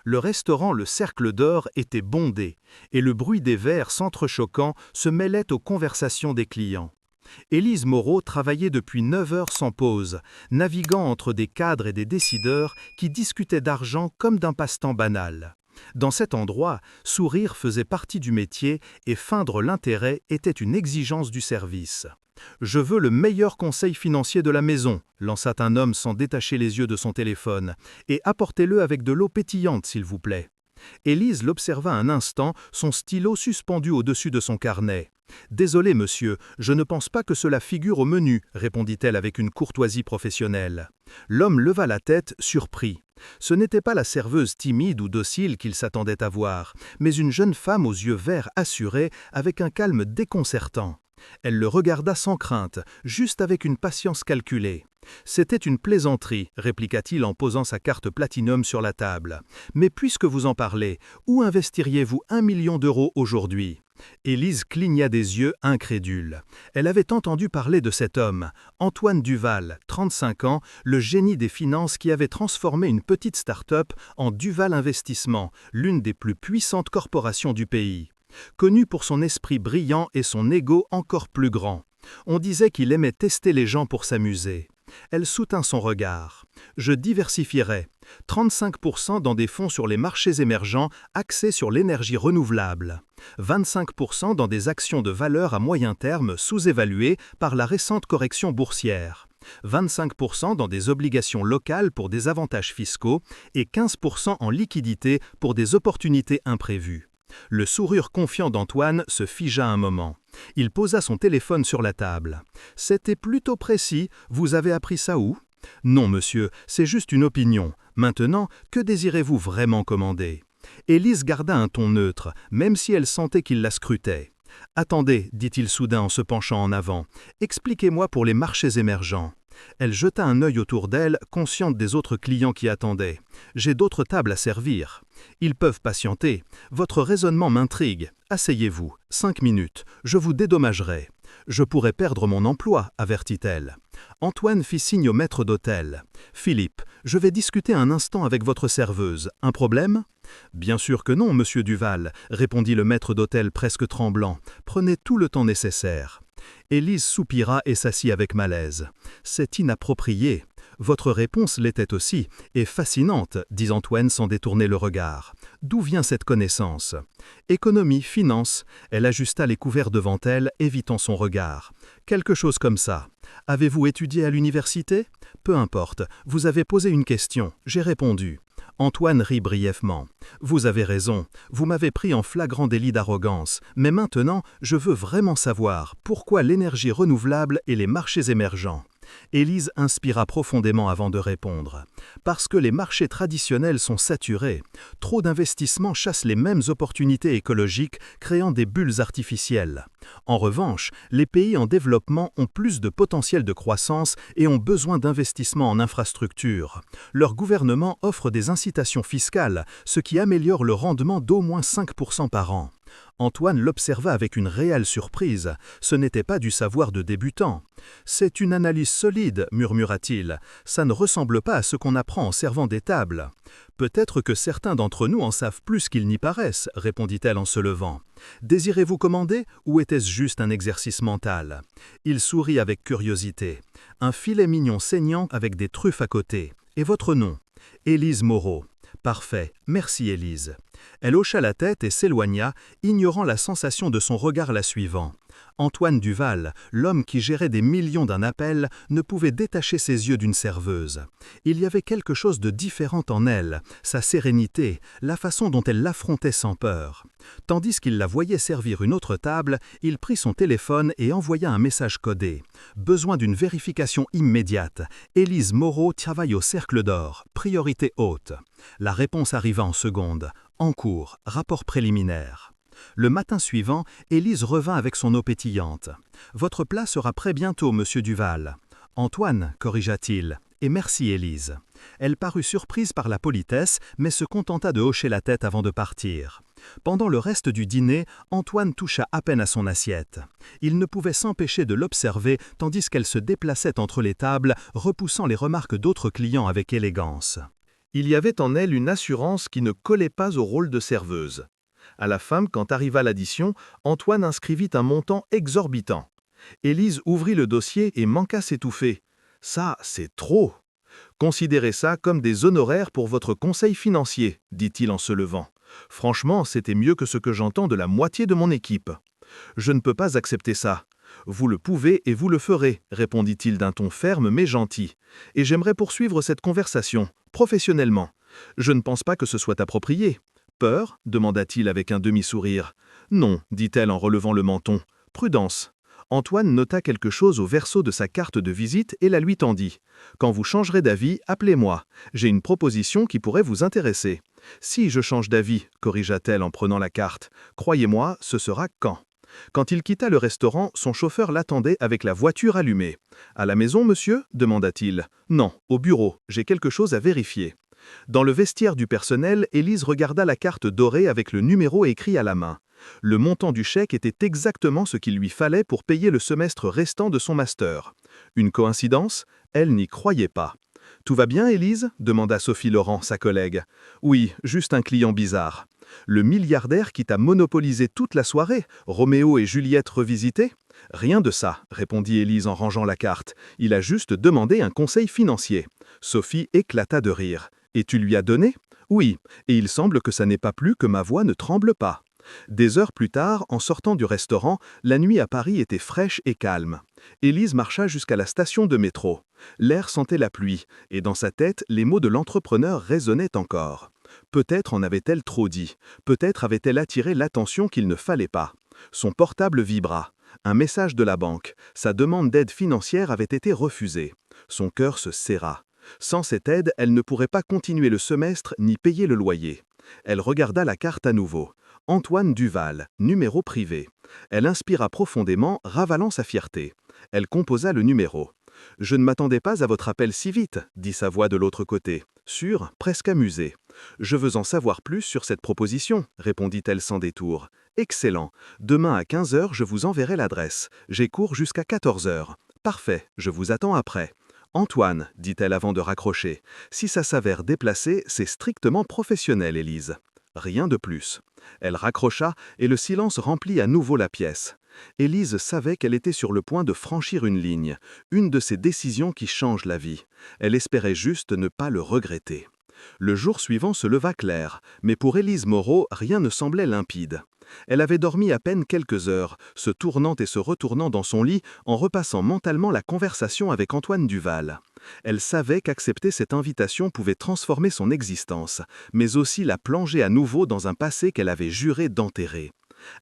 Le restaurant Le Cercle d'Or était bondé, et le bruit des verres s'entrechoquant se mêlait aux conversations des clients. Élise Moreau travaillait depuis 9 heures sans pause, naviguant entre des cadres et des décideurs qui discutaient d'argent comme d'un passe-temps banal. Dans cet endroit, sourire faisait partie du métier et feindre l'intérêt était une exigence du service. « Je veux le meilleur conseil financier de la maison », lança un homme sans détacher les yeux de son téléphone, « et apportez-le avec de l'eau pétillante, s'il vous plaît. » Élise l'observa un instant, son stylo suspendu au-dessus de son carnet. « Désolé, monsieur, je ne pense pas que cela figure au menu », répondit-elle avec une courtoisie professionnelle. L'homme leva la tête, surpris. Ce n'était pas la serveuse timide ou docile qu'il s'attendait à voir, mais une jeune femme aux yeux verts assurés, avec un calme déconcertant. Elle le regarda sans crainte, juste avec une patience calculée. « C'était une plaisanterie », répliqua-t-il en posant sa carte Platinum sur la table. « Mais puisque vous en parlez, où investiriez-vous 1 million d'euros aujourd'hui ?» Élise cligna des yeux, incrédule. Elle avait entendu parler de cet homme, Antoine Duval, 35 ans, le génie des finances qui avait transformé une petite start-up en Duval Investissement, l'une des plus puissantes corporations du pays. Connu pour son esprit brillant et son ego encore plus grand. On disait qu'il aimait tester les gens pour s'amuser. Elle soutint son regard. « Je diversifierai. 35% dans des fonds sur les marchés émergents axés sur l'énergie renouvelable. 25% dans des actions de valeur à moyen terme sous-évaluées par la récente correction boursière. 25% dans des obligations locales pour des avantages fiscaux et 15% en liquidité pour des opportunités imprévues. » Le sourire confiant d'Antoine se figea un moment. Il posa son téléphone sur la table. « C'était plutôt précis. Vous avez appris ça où ?»« Non, monsieur, c'est juste une opinion. Maintenant, que désirez-vous vraiment commander ?» Élise garda un ton neutre, même si elle sentait qu'il la scrutait. « Attendez, dit-il soudain en se penchant en avant. Expliquez-moi pour les marchés émergents. » Elle jeta un œil autour d'elle, consciente des autres clients qui attendaient. « J'ai d'autres tables à servir. »« Ils peuvent patienter. Votre raisonnement m'intrigue. Asseyez-vous. 5 minutes. Je vous dédommagerai. »« Je pourrais perdre mon emploi, avertit-elle. Antoine fit signe au maître d'hôtel. « Philippe, je vais discuter un instant avec votre serveuse. Un problème ?»« Bien sûr que non, monsieur Duval, » répondit le maître d'hôtel presque tremblant. « Prenez tout le temps nécessaire. » Élise soupira et s'assit avec malaise. « C'est inapproprié. » « Votre réponse l'était aussi, et fascinante, » dit Antoine sans détourner le regard. « D'où vient cette connaissance ?»« Économie, finance. » Elle ajusta les couverts devant elle, évitant son regard. « Quelque chose comme ça. Avez-vous étudié à l'université ? Peu importe, vous avez posé une question, j'ai répondu. » Antoine rit brièvement. « Vous avez raison, vous m'avez pris en flagrant délit d'arrogance, mais maintenant, je veux vraiment savoir pourquoi l'énergie renouvelable et les marchés émergents. » Élise inspira profondément avant de répondre. « Parce que les marchés traditionnels sont saturés. Trop d'investissements chassent les mêmes opportunités écologiques, créant des bulles artificielles. En revanche, les pays en développement ont plus de potentiel de croissance et ont besoin d'investissements en infrastructures. Leur gouvernement offre des incitations fiscales, ce qui améliore le rendement d'au moins 5% par an. » Antoine l'observa avec une réelle surprise. Ce n'était pas du savoir de débutant. « C'est une analyse solide, » murmura-t-il. « Ça ne ressemble pas à ce qu'on apprend en servant des tables. »« Peut-être que certains d'entre nous en savent plus qu'ils n'y paraissent, » répondit-elle en se levant. « Désirez-vous commander ou était-ce juste un exercice mental ?» Il sourit avec curiosité. « Un filet mignon saignant avec des truffes à côté. Et votre nom ?»« Élise Moreau. » « Parfait, merci Élise. » Elle hocha la tête et s'éloigna, ignorant la sensation de son regard la suivant. Antoine Duval, l'homme qui gérait des millions d'un appel, ne pouvait détacher ses yeux d'une serveuse. Il y avait quelque chose de différent en elle, sa sérénité, la façon dont elle l'affrontait sans peur. Tandis qu'il la voyait servir une autre table, il prit son téléphone et envoya un message codé. Besoin d'une vérification immédiate. Élise Moreau travaille au Cercle d'Or. Priorité haute. La réponse arriva en seconde. En cours, rapport préliminaire. Le matin suivant, Élise revint avec son eau pétillante. « Votre plat sera prêt bientôt, monsieur Duval. »« Antoine, » corrigea-t-il. « Et merci, Élise. » Elle parut surprise par la politesse, mais se contenta de hocher la tête avant de partir. Pendant le reste du dîner, Antoine toucha à peine à son assiette. Il ne pouvait s'empêcher de l'observer tandis qu'elle se déplaçait entre les tables, repoussant les remarques d'autres clients avec élégance. Il y avait en elle une assurance qui ne collait pas au rôle de serveuse. À la fin, quand arriva l'addition, Antoine inscrivit un montant exorbitant. Élise ouvrit le dossier et manqua s'étouffer. « Ça, c'est trop !»« Considérez ça comme des honoraires pour votre conseil financier, » dit-il en se levant. « Franchement, c'était mieux que ce que j'entends de la moitié de mon équipe. »« Je ne peux pas accepter ça. »« Vous le pouvez et vous le ferez, » répondit-il d'un ton ferme mais gentil. « Et j'aimerais poursuivre cette conversation, professionnellement. Je ne pense pas que ce soit approprié. »« Peur » demanda-t-il avec un demi-sourire. « Non, dit-elle en relevant le menton. « Prudence. » Antoine nota quelque chose au verso de sa carte de visite et la lui tendit. « Quand vous changerez d'avis, appelez-moi. J'ai une proposition qui pourrait vous intéresser. »« Si je change d'avis, » corrigea-t-elle en prenant la carte. « Croyez-moi, ce sera quand ?» Quand il quitta le restaurant, son chauffeur l'attendait avec la voiture allumée. « À la maison, monsieur » demanda-t-il. « Non, au bureau. J'ai quelque chose à vérifier. » Dans le vestiaire du personnel, Élise regarda la carte dorée avec le numéro écrit à la main. Le montant du chèque était exactement ce qu'il lui fallait pour payer le semestre restant de son master. Une coïncidence? Elle n'y croyait pas. « Tout va bien, Élise » demanda Sophie Laurent, sa collègue. « Oui, juste un client bizarre. »« Le milliardaire qui t'a monopolisé toute la soirée, Roméo et Juliette revisités ?»« Rien de ça, » répondit Élise en rangeant la carte. « Il a juste demandé un conseil financier. » Sophie éclata de rire. « Et tu lui as donné ?»« Oui, et il semble que ça n'est pas plus que ma voix ne tremble pas. » Des heures plus tard, en sortant du restaurant, la nuit à Paris était fraîche et calme. Élise marcha jusqu'à la station de métro. L'air sentait la pluie, et dans sa tête, les mots de l'entrepreneur résonnaient encore. Peut-être en avait-elle trop dit, peut-être avait-elle attiré l'attention qu'il ne fallait pas. Son portable vibra. Un message de la banque. Sa demande d'aide financière avait été refusée. Son cœur se serra. Sans cette aide, elle ne pourrait pas continuer le semestre ni payer le loyer. Elle regarda la carte à nouveau. Antoine Duval, numéro privé. Elle inspira profondément, ravalant sa fierté. Elle composa le numéro. « Je ne m'attendais pas à votre appel si vite », dit sa voix de l'autre côté, sûre, presque amusée. « Je veux en savoir plus sur cette proposition », répondit-elle sans détour. « Excellent. Demain à 15 h, je vous enverrai l'adresse. J'ai cours jusqu'à 14 h. Parfait, je vous attends après. » « Antoine, » dit-elle avant de raccrocher, « si ça s'avère déplacé, c'est strictement professionnel, Élise. » Rien de plus. Elle raccrocha et le silence remplit à nouveau la pièce. Élise savait qu'elle était sur le point de franchir une de ces décisions qui changent la vie. Elle espérait juste ne pas le regretter. Le jour suivant se leva clair, mais pour Élise Moreau, rien ne semblait limpide. Elle avait dormi à peine quelques heures, se tournant et se retournant dans son lit en repassant mentalement la conversation avec Antoine Duval. Elle savait qu'accepter cette invitation pouvait transformer son existence, mais aussi la plonger à nouveau dans un passé qu'elle avait juré d'enterrer.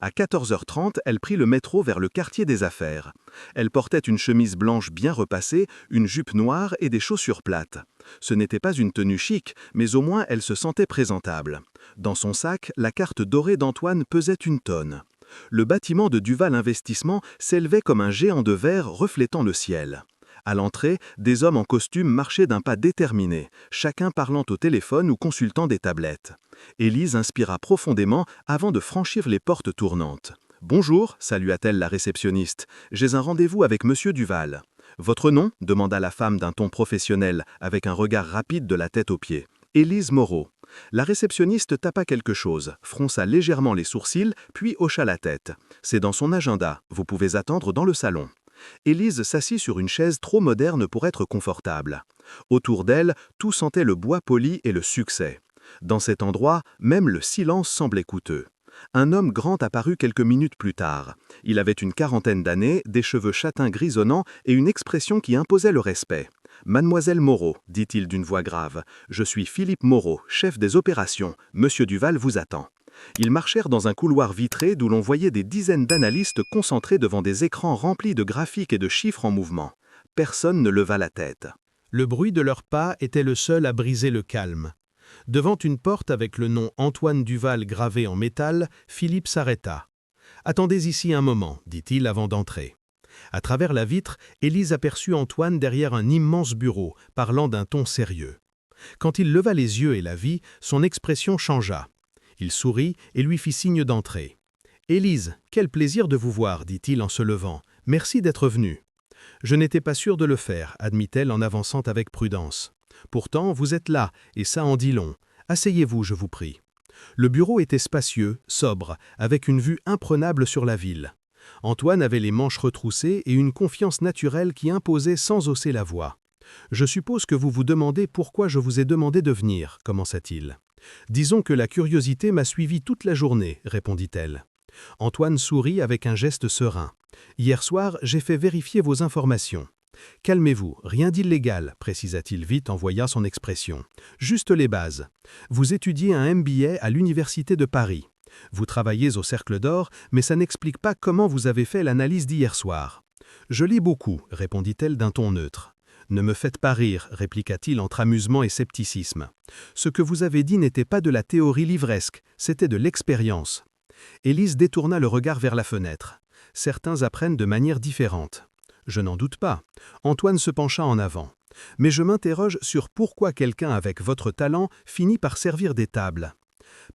À 14h30, elle prit le métro vers le quartier des affaires. Elle portait une chemise blanche bien repassée, une jupe noire et des chaussures plates. Ce n'était pas une tenue chic, mais au moins elle se sentait présentable. Dans son sac, la carte dorée d'Antoine pesait 1 tonne. Le bâtiment de Duval Investissement s'élevait comme un géant de verre reflétant le ciel. À l'entrée, des hommes en costume marchaient d'un pas déterminé, chacun parlant au téléphone ou consultant des tablettes. Élise inspira profondément avant de franchir les portes tournantes. « Bonjour » salua-t-elle la réceptionniste. « J'ai un rendez-vous avec monsieur Duval. »« Votre nom » demanda la femme d'un ton professionnel, avec un regard rapide de la tête aux pieds. « Élise Moreau. » La réceptionniste tapa quelque chose, fronça légèrement les sourcils, puis hocha la tête. « C'est dans son agenda. Vous pouvez attendre dans le salon. » Élise s'assit sur une chaise trop moderne pour être confortable. Autour d'elle, tout sentait le bois poli et le succès. Dans cet endroit, même le silence semblait coûteux. Un homme grand apparut quelques minutes plus tard. Il avait une quarantaine d'années, des cheveux châtains grisonnants et une expression qui imposait le respect. « Mademoiselle Moreau, » dit-il d'une voix grave, « je suis Philippe Moreau, chef des opérations. Monsieur Duval vous attend. » Ils marchèrent dans un couloir vitré d'où l'on voyait des dizaines d'analystes concentrés devant des écrans remplis de graphiques et de chiffres en mouvement. Personne ne leva la tête. Le bruit de leurs pas était le seul à briser le calme. Devant une porte avec le nom Antoine Duval gravé en métal, Philippe s'arrêta. « Attendez ici un moment, » dit-il avant d'entrer. À travers la vitre, Élise aperçut Antoine derrière un immense bureau, parlant d'un ton sérieux. Quand il leva les yeux et la vit, son expression changea. Il sourit et lui fit signe d'entrer. « Élise, quel plaisir de vous voir, » dit-il en se levant. « Merci d'être venue. » « Je n'étais pas sûr de le faire, » admit-elle en avançant avec prudence. Pourtant, vous êtes là, et ça en dit long. Asseyez-vous, je vous prie. Le bureau était spacieux, sobre, avec une vue imprenable sur la ville. Antoine avait les manches retroussées et une confiance naturelle qui imposait sans hausser la voix. « Je suppose que vous vous demandez pourquoi je vous ai demandé de venir, commença-t-il. « Disons que la curiosité m'a suivi toute la journée, répondit-elle. Antoine sourit avec un geste serein. « Hier soir, j'ai fait vérifier vos informations. » « Calmez-vous, rien d'illégal, précisa-t-il vite en voyant son expression. Juste les bases. Vous étudiez un MBA à l'Université de Paris. Vous travaillez au Cercle d'Or, mais ça n'explique pas comment vous avez fait l'analyse d'hier soir. Je lis beaucoup, répondit-elle d'un ton neutre. Ne me faites pas rire, répliqua-t-il entre amusement et scepticisme. Ce que vous avez dit n'était pas de la théorie livresque, c'était de l'expérience. Élise détourna le regard vers la fenêtre. Certains apprennent de manière différente. Je n'en doute pas. Antoine se pencha en avant. Mais je m'interroge sur pourquoi quelqu'un avec votre talent finit par servir des tables.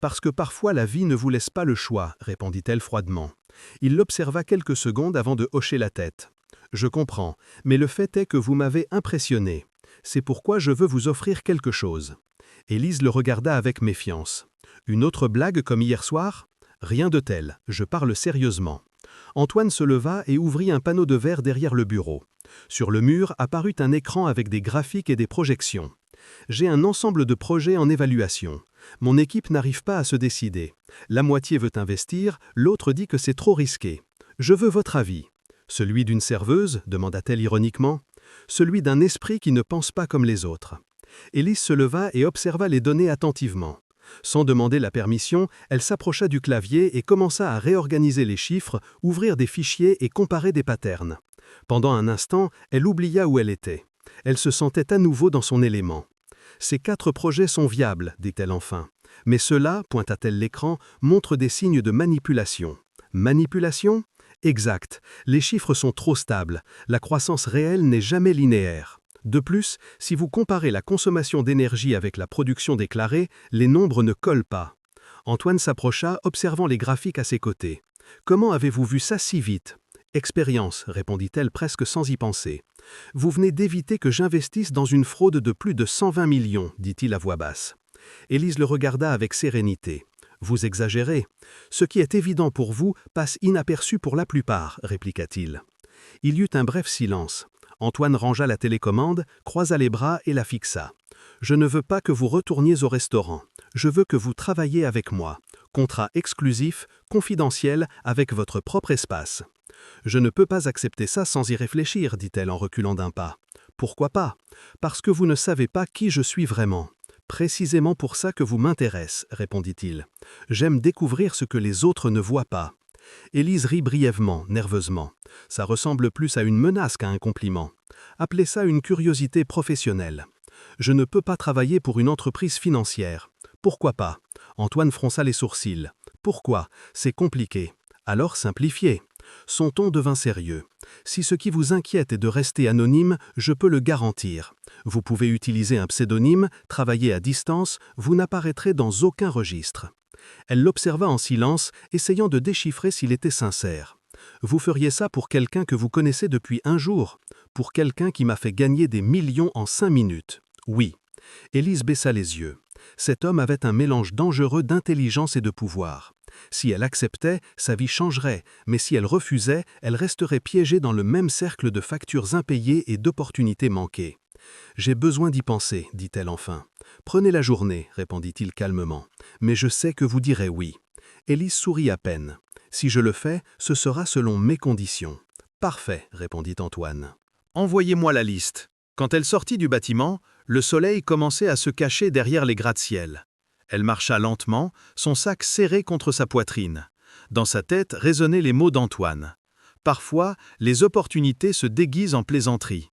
Parce que parfois la vie ne vous laisse pas le choix, répondit-elle froidement. Il l'observa quelques secondes avant de hocher la tête. Je comprends, mais le fait est que vous m'avez impressionné. C'est pourquoi je veux vous offrir quelque chose. Élise le regarda avec méfiance. Une autre blague comme hier soir? Rien de tel, je parle sérieusement. Antoine se leva et ouvrit un panneau de verre derrière le bureau. Sur le mur apparut un écran avec des graphiques et des projections. J'ai un ensemble de projets en évaluation. Mon équipe n'arrive pas à se décider. La moitié veut investir, l'autre dit que c'est trop risqué. Je veux votre avis. Celui d'une serveuse, demanda-t-elle ironiquement. Celui d'un esprit qui ne pense pas comme les autres. Élise se leva et observa les données attentivement. Sans demander la permission, elle s'approcha du clavier et commença à réorganiser les chiffres, ouvrir des fichiers et comparer des patterns. Pendant un instant, elle oublia où elle était. Elle se sentait à nouveau dans son élément. « Ces 4 projets sont viables, dit-elle enfin. Mais cela, pointa-t-elle l'écran, montre des signes de manipulation. » Manipulation ? Exact. Les chiffres sont trop stables. La croissance réelle n'est jamais linéaire. De plus, si vous comparez la consommation d'énergie avec la production déclarée, les nombres ne collent pas. Antoine s'approcha, observant les graphiques à ses côtés. « Comment avez-vous vu ça si vite ?»« Expérience, répondit-elle presque sans y penser. « Vous venez d'éviter que j'investisse dans une fraude de plus de 120 millions, dit-il à voix basse. Élise le regarda avec sérénité. « Vous exagérez. Ce qui est évident pour vous passe inaperçu pour la plupart, répliqua-t-il. Il y eut un bref silence. Antoine rangea la télécommande, croisa les bras et la fixa. « Je ne veux pas que vous retourniez au restaurant. Je veux que vous travailliez avec moi. Contrat exclusif, confidentiel, avec votre propre espace. » « Je ne peux pas accepter ça sans y réfléchir, dit-elle en reculant d'un pas. « Pourquoi pas? Parce que vous ne savez pas qui je suis vraiment. Précisément pour ça que vous m'intéresse, répondit-il. J'aime découvrir ce que les autres ne voient pas. » Élise rit brièvement, nerveusement. Ça ressemble plus à une menace qu'à un compliment. Appelez ça une curiosité professionnelle. Je ne peux pas travailler pour une entreprise financière. Pourquoi pas? Antoine fronça les sourcils. Pourquoi? C'est compliqué. Alors simplifiez. Son ton devint sérieux. Si ce qui vous inquiète est de rester anonyme, je peux le garantir. Vous pouvez utiliser un pseudonyme, travailler à distance, vous n'apparaîtrez dans aucun registre. Elle l'observa en silence, essayant de déchiffrer s'il était sincère. Vous feriez ça pour quelqu'un que vous connaissez depuis un jour, pour quelqu'un qui m'a fait gagner des millions en 5 minutes. Oui. Élise baissa les yeux. Cet homme avait un mélange dangereux d'intelligence et de pouvoir. Si elle acceptait, sa vie changerait, mais si elle refusait, elle resterait piégée dans le même cercle de factures impayées et d'opportunités manquées. « J'ai besoin d'y penser, dit-elle enfin. « Prenez la journée, répondit-il calmement. « Mais je sais que vous direz oui. » Élise sourit à peine. « Si je le fais, ce sera selon mes conditions. »« Parfait, répondit Antoine. « Envoyez-moi la liste. » Quand elle sortit du bâtiment, le soleil commençait à se cacher derrière les gratte-ciel. Elle marcha lentement, son sac serré contre sa poitrine. Dans sa tête résonnaient les mots d'Antoine. Parfois, les opportunités se déguisent en plaisanterie.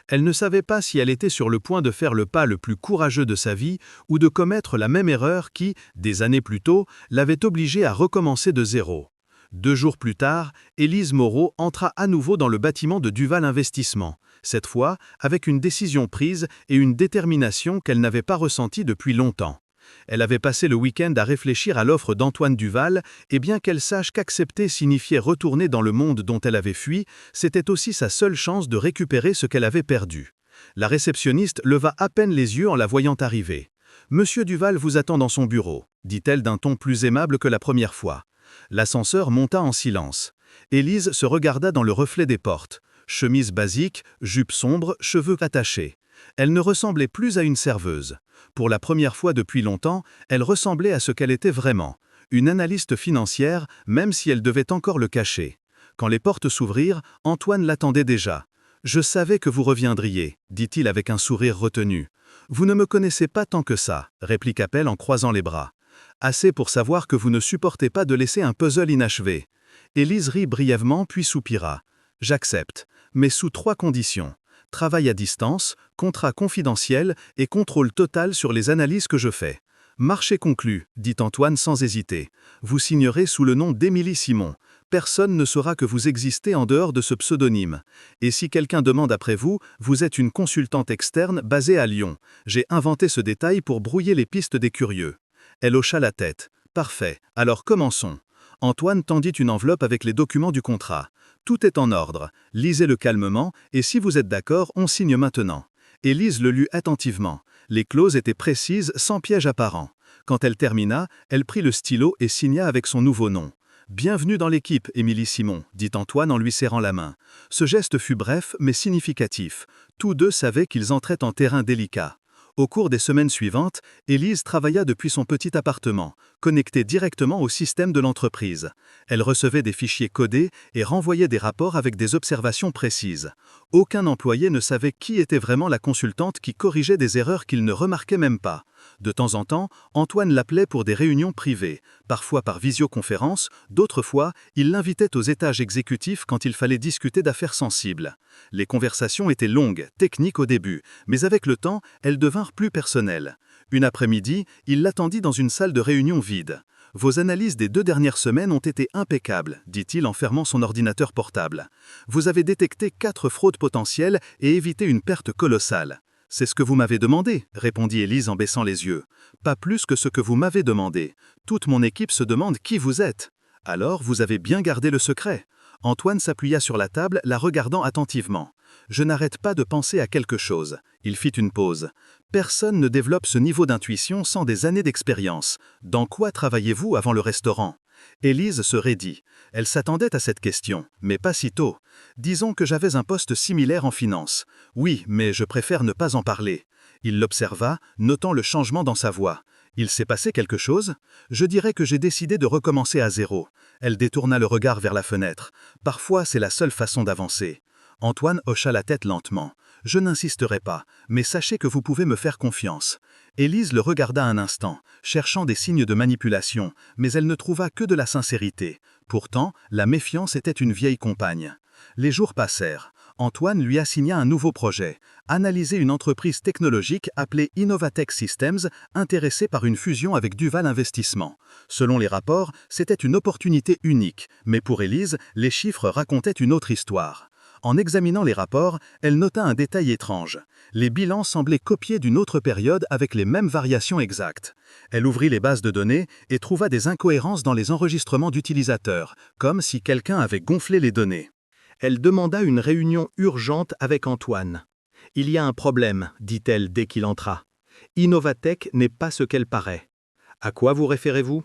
Elle ne savait pas si elle était sur le point de faire le pas le plus courageux de sa vie ou de commettre la même erreur qui, des années plus tôt, l'avait obligée à recommencer de zéro. 2 jours plus tard, Élise Moreau entra à nouveau dans le bâtiment de Duval Investissement, cette fois avec une décision prise et une détermination qu'elle n'avait pas ressentie depuis longtemps. Elle avait passé le week-end à réfléchir à l'offre d'Antoine Duval, et bien qu'elle sache qu'accepter signifiait retourner dans le monde dont elle avait fui, c'était aussi sa seule chance de récupérer ce qu'elle avait perdu. La réceptionniste leva à peine les yeux en la voyant arriver. « Monsieur Duval vous attend dans son bureau », dit-elle d'un ton plus aimable que la première fois. L'ascenseur monta en silence. Élise se regarda dans le reflet des portes. Chemise basique, jupe sombre, cheveux attachés. Elle ne ressemblait plus à une serveuse. Pour la première fois depuis longtemps, elle ressemblait à ce qu'elle était vraiment. Une analyste financière, même si elle devait encore le cacher. Quand les portes s'ouvrirent, Antoine l'attendait déjà. « Je savais que vous reviendriez », dit-il avec un sourire retenu. « Vous ne me connaissez pas tant que ça », répliqua-t-elle en croisant les bras. « Assez pour savoir que vous ne supportez pas de laisser un puzzle inachevé. » Élise rit brièvement puis soupira. « J'accepte, mais sous 3 conditions. Travail à distance, contrat confidentiel et contrôle total sur les analyses que je fais. » « Marché conclu, » dit Antoine sans hésiter. « Vous signerez sous le nom d'Émilie Simon. Personne ne saura que vous existez en dehors de ce pseudonyme. Et si quelqu'un demande après vous, vous êtes une consultante externe basée à Lyon. J'ai inventé ce détail pour brouiller les pistes des curieux. » Elle hocha la tête. « Parfait, alors commençons. » Antoine tendit une enveloppe avec les documents du contrat. « Tout est en ordre. Lisez-le calmement et si vous êtes d'accord, on signe maintenant. » Élise le lut attentivement. Les clauses étaient précises, sans piège apparent. Quand elle termina, elle prit le stylo et signa avec son nouveau nom. « Bienvenue dans l'équipe, Émilie Simon », dit Antoine en lui serrant la main. Ce geste fut bref, mais significatif. Tous deux savaient qu'ils entraient en terrain délicat. Au cours des semaines suivantes, Élise travailla depuis son petit appartement, connecté directement au système de l'entreprise. Elle recevait des fichiers codés et renvoyait des rapports avec des observations précises. Aucun employé ne savait qui était vraiment la consultante qui corrigeait des erreurs qu'il ne remarquait même pas. De temps en temps, Antoine l'appelait pour des réunions privées, parfois par visioconférence, d'autres fois, il l'invitait aux étages exécutifs quand il fallait discuter d'affaires sensibles. Les conversations étaient longues, techniques au début, mais avec le temps, elles devinrent plus personnelles. Une après-midi, il l'attendit dans une salle de réunion vide. « Vos analyses des 2 dernières semaines ont été impeccables », dit-il en fermant son ordinateur portable. « Vous avez détecté 4 fraudes potentielles et évité une perte colossale. » « C'est ce que vous m'avez demandé », répondit Élise en baissant les yeux. « Pas plus que ce que vous m'avez demandé. Toute mon équipe se demande qui vous êtes. Alors, vous avez bien gardé le secret. » Antoine s'appuya sur la table, la regardant attentivement. « Je n'arrête pas de penser à quelque chose. » Il fit une pause. « Personne ne développe ce niveau d'intuition sans des années d'expérience. Dans quoi travaillez-vous avant le restaurant ?» Élise se raidit. Elle s'attendait à cette question, mais pas si tôt. « Disons que j'avais un poste similaire en finance. Oui, mais je préfère ne pas en parler. » Il l'observa, notant le changement dans sa voix. « Il s'est passé quelque chose ? Je dirais que j'ai décidé de recommencer à zéro. » Elle détourna le regard vers la fenêtre. « Parfois, c'est la seule façon d'avancer. » Antoine hocha la tête lentement. « Je n'insisterai pas, mais sachez que vous pouvez me faire confiance. » Élise le regarda un instant, cherchant des signes de manipulation, mais elle ne trouva que de la sincérité. Pourtant, la méfiance était une vieille compagne. Les jours passèrent. Antoine lui assigna un nouveau projet, analyser une entreprise technologique appelée Innovatech Systems, intéressée par une fusion avec Duval Investissement. Selon les rapports, c'était une opportunité unique, mais pour Élise, les chiffres racontaient une autre histoire. En examinant les rapports, elle nota un détail étrange. Les bilans semblaient copiés d'une autre période avec les mêmes variations exactes. Elle ouvrit les bases de données et trouva des incohérences dans les enregistrements d'utilisateurs, comme si quelqu'un avait gonflé les données. Elle demanda une réunion urgente avec Antoine. « Il y a un problème », dit-elle dès qu'il entra. « Innovatech n'est pas ce qu'elle paraît. » « À quoi vous référez-vous ? »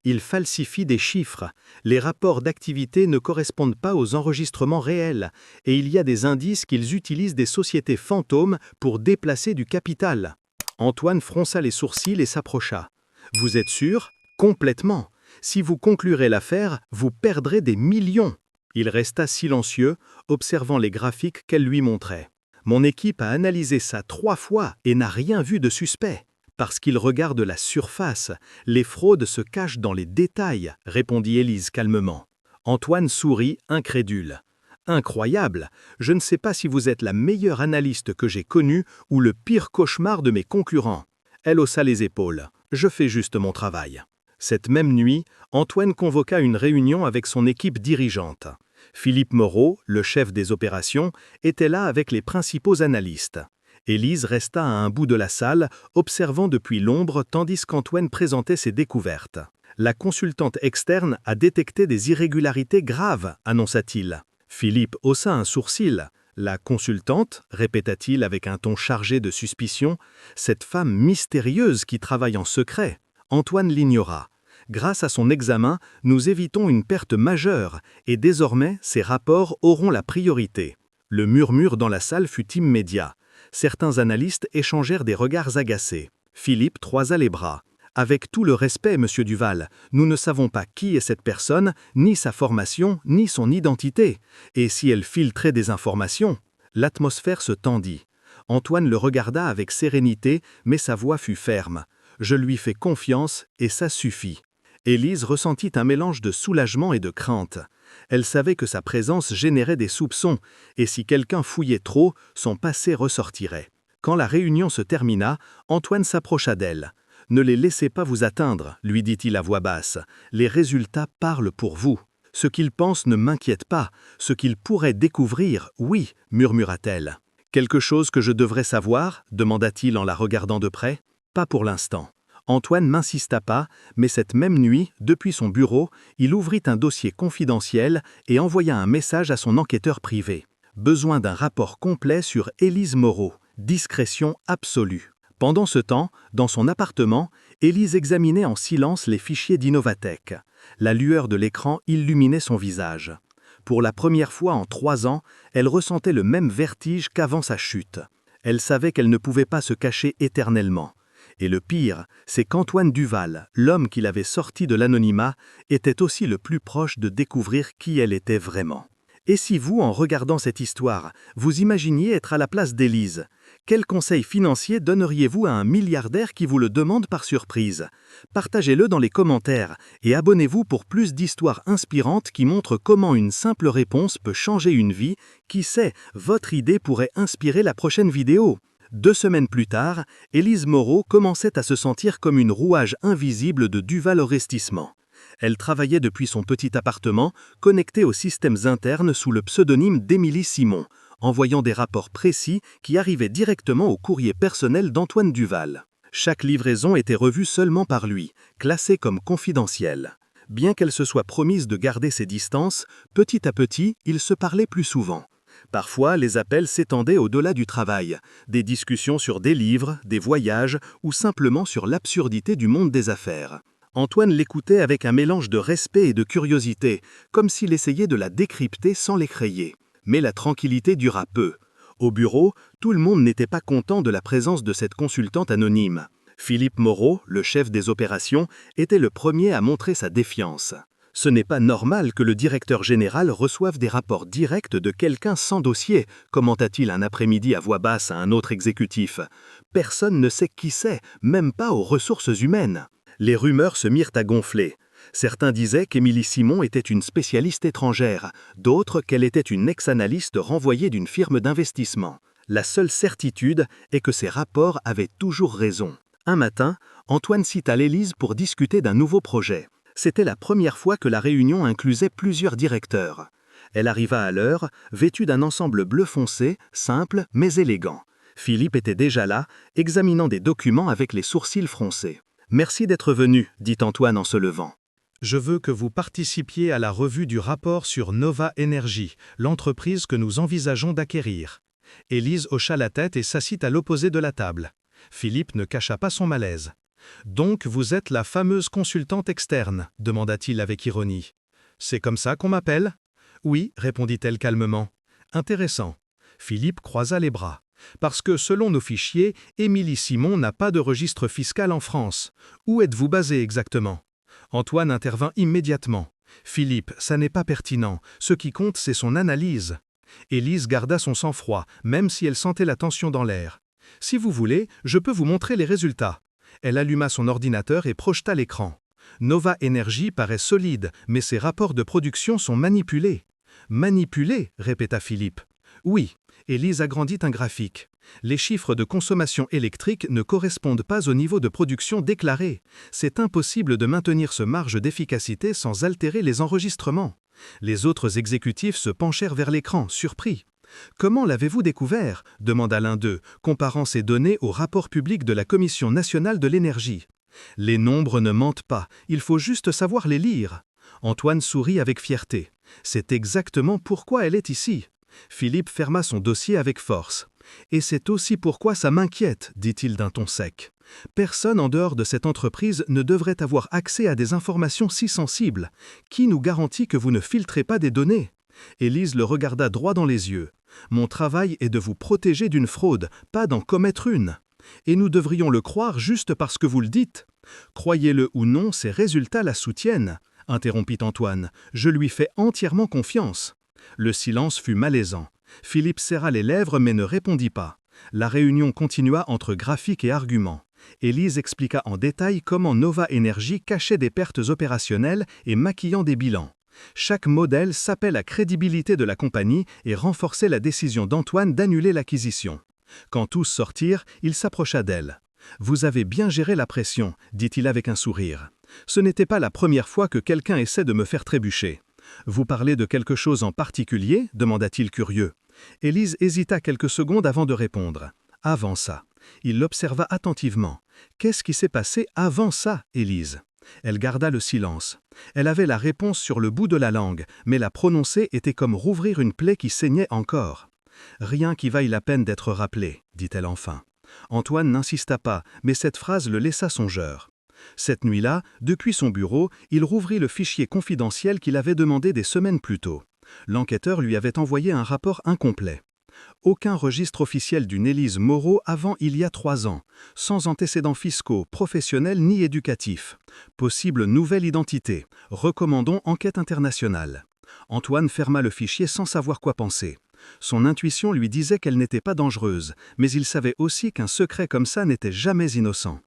Il falsifie des chiffres. Les rapports d'activité ne correspondent pas aux enregistrements réels et il y a des indices qu'ils utilisent des sociétés fantômes pour déplacer du capital. Antoine fronça les sourcils et s'approcha. « Vous êtes sûr ? Complètement. Si vous conclurez l'affaire, vous perdrez des millions. » Il resta silencieux, observant les graphiques qu'elle lui montrait. « Mon équipe a analysé ça 3 fois et n'a rien vu de suspect. » Parce qu'ils regardent la surface, les fraudes se cachent dans les détails, répondit Élise calmement. Antoine sourit, incrédule. Incroyable! Je ne sais pas si vous êtes la meilleure analyste que j'ai connue ou le pire cauchemar de mes concurrents. Elle haussa les épaules. Je fais juste mon travail. Cette même nuit, Antoine convoqua une réunion avec son équipe dirigeante. Philippe Moreau, le chef des opérations, était là avec les principaux analystes. Élise resta à un bout de la salle, observant depuis l'ombre tandis qu'Antoine présentait ses découvertes. La consultante externe a détecté des irrégularités graves, annonça-t-il. Philippe haussa un sourcil. La consultante, répéta-t-il avec un ton chargé de suspicion, cette femme mystérieuse qui travaille en secret. Antoine l'ignora. Grâce à son examen, nous évitons une perte majeure, et désormais, ces rapports auront la priorité. Le murmure dans la salle fut immédiat. Certains analystes échangèrent des regards agacés. Philippe croisa les bras. Avec tout le respect, monsieur Duval, nous ne savons pas qui est cette personne, ni sa formation, ni son identité. Et si elle filtrait des informations? L'atmosphère se tendit. Antoine le regarda avec sérénité, mais sa voix fut ferme. Je lui fais confiance, et ça suffit. Élise ressentit un mélange de soulagement et de crainte. Elle savait que sa présence générait des soupçons, et si quelqu'un fouillait trop, son passé ressortirait. Quand la réunion se termina, Antoine s'approcha d'elle. « Ne les laissez pas vous atteindre, lui dit-il à voix basse. Les résultats parlent pour vous. Ce qu'ils pensent ne m'inquiète pas. Ce qu'ils pourraient découvrir, oui, murmura-t-elle. Quelque chose que je devrais savoir, demanda-t-il en la regardant de près. Pas pour l'instant. Antoine n'insista pas, mais cette même nuit, depuis son bureau, il ouvrit un dossier confidentiel et envoya un message à son enquêteur privé. Besoin d'un rapport complet sur Élise Moreau. Discrétion absolue. Pendant ce temps, dans son appartement, Élise examinait en silence les fichiers d'Innovatech. La lueur de l'écran illuminait son visage. Pour la première fois en 3 ans, elle ressentait le même vertige qu'avant sa chute. Elle savait qu'elle ne pouvait pas se cacher éternellement. Et le pire, c'est qu'Antoine Duval, l'homme qui l'avait sorti de l'anonymat, était aussi le plus proche de découvrir qui elle était vraiment. Et si vous, en regardant cette histoire, vous imaginiez être à la place d'Élise, quel conseil financier donneriez-vous à un milliardaire qui vous le demande par surprise? Partagez-le dans les commentaires et abonnez-vous pour plus d'histoires inspirantes qui montrent comment une simple réponse peut changer une vie. Qui sait, votre idée pourrait inspirer la prochaine vidéo. 2 semaines plus tard, Élise Moreau commençait à se sentir comme une rouage invisible de Duval-Orestissement. Elle travaillait depuis son petit appartement, connectée aux systèmes internes sous le pseudonyme d'Émilie Simon, envoyant des rapports précis qui arrivaient directement au courrier personnel d'Antoine Duval. Chaque livraison était revue seulement par lui, classée comme confidentielle. Bien qu'elle se soit promise de garder ses distances, petit à petit, ils se parlaient plus souvent. Parfois, les appels s'étendaient au-delà du travail, des discussions sur des livres, des voyages ou simplement sur l'absurdité du monde des affaires. Antoine l'écoutait avec un mélange de respect et de curiosité, comme s'il essayait de la décrypter sans l'effrayer. Mais la tranquillité dura peu. Au bureau, tout le monde n'était pas content de la présence de cette consultante anonyme. Philippe Moreau, le chef des opérations, était le premier à montrer sa défiance. Ce n'est pas normal que le directeur général reçoive des rapports directs de quelqu'un sans dossier, commenta-t-il un après-midi à voix basse à un autre exécutif. Personne ne sait qui c'est, même pas aux ressources humaines. Les rumeurs se mirent à gonfler. Certains disaient qu'Émilie Simon était une spécialiste étrangère, d'autres qu'elle était une ex-analyste renvoyée d'une firme d'investissement. La seule certitude est que ces rapports avaient toujours raison. Un matin, Antoine cita l'Élise pour discuter d'un nouveau projet. C'était la première fois que la réunion inclusait plusieurs directeurs. Elle arriva à l'heure, vêtue d'un ensemble bleu foncé, simple mais élégant. Philippe était déjà là, examinant des documents avec les sourcils froncés. « Merci d'être venu, dit Antoine en se levant. Je veux que vous participiez à la revue du rapport sur Nova Energy, l'entreprise que nous envisageons d'acquérir. » Élise hocha la tête et s'assit à l'opposé de la table. Philippe ne cacha pas son malaise. « Donc vous êtes la fameuse consultante externe ?» demanda-t-il avec ironie. « C'est comme ça qu'on m'appelle ?»« Oui, répondit-elle calmement. »« Intéressant. » Philippe croisa les bras. « Parce que selon nos fichiers, Émilie Simon n'a pas de registre fiscal en France. Où êtes-vous basé exactement ?» Antoine intervint immédiatement. « Philippe, ça n'est pas pertinent. Ce qui compte, c'est son analyse. » Élise garda son sang-froid, même si elle sentait la tension dans l'air. « Si vous voulez, je peux vous montrer les résultats. » Elle alluma son ordinateur et projeta l'écran. Nova Energy paraît solide, mais ses rapports de production sont manipulés. « Manipulés ?» répéta Philippe. « Oui. » Élise agrandit un graphique. Les chiffres de consommation électrique ne correspondent pas au niveau de production déclaré. C'est impossible de maintenir ce marge d'efficacité sans altérer les enregistrements. Les autres exécutifs se penchèrent vers l'écran, surpris. « Comment l'avez-vous découvert ?» demanda l'un d'eux, comparant ces données au rapport public de la Commission nationale de l'énergie. « Les nombres ne mentent pas, il faut juste savoir les lire. » Antoine sourit avec fierté. « C'est exactement pourquoi elle est ici. » Philippe ferma son dossier avec force. « Et c'est aussi pourquoi ça m'inquiète, dit-il d'un ton sec. Personne en dehors de cette entreprise ne devrait avoir accès à des informations si sensibles. Qui nous garantit que vous ne filtrez pas des données ?» Élise le regarda droit dans les yeux. « Mon travail est de vous protéger d'une fraude, pas d'en commettre une. Et nous devrions le croire juste parce que vous le dites. Croyez-le ou non, ses résultats la soutiennent, » interrompit Antoine. « Je lui fais entièrement confiance. » Le silence fut malaisant. Philippe serra les lèvres mais ne répondit pas. La réunion continua entre graphiques et arguments. Élise expliqua en détail comment Nova Energy cachait des pertes opérationnelles et maquillant des bilans. Chaque modèle sapait la crédibilité de la compagnie et renforçait la décision d'Antoine d'annuler l'acquisition. Quand tous sortirent, il s'approcha d'elle. « Vous avez bien géré la pression », dit-il avec un sourire. « Ce n'était pas la première fois que quelqu'un essaie de me faire trébucher. » « Vous parlez de quelque chose en particulier » demanda-t-il curieux. Élise hésita quelques secondes avant de répondre. « Avant ça. » Il l'observa attentivement. « Qu'est-ce qui s'est passé avant ça, Élise ?» Elle garda le silence. Elle avait la réponse sur le bout de la langue, mais la prononcer était comme rouvrir une plaie qui saignait encore. « Rien qui vaille la peine d'être rappelé, » dit-elle enfin. Antoine n'insista pas, mais cette phrase le laissa songeur. Cette nuit-là, depuis son bureau, il rouvrit le fichier confidentiel qu'il avait demandé des semaines plus tôt. L'enquêteur lui avait envoyé un rapport incomplet. Aucun registre officiel d'une Élise Moreau avant il y a 3 ans, sans antécédents fiscaux, professionnels ni éducatifs. Possible nouvelle identité. Recommandons enquête internationale. Antoine ferma le fichier sans savoir quoi penser. Son intuition lui disait qu'elle n'était pas dangereuse, mais il savait aussi qu'un secret comme ça n'était jamais innocent.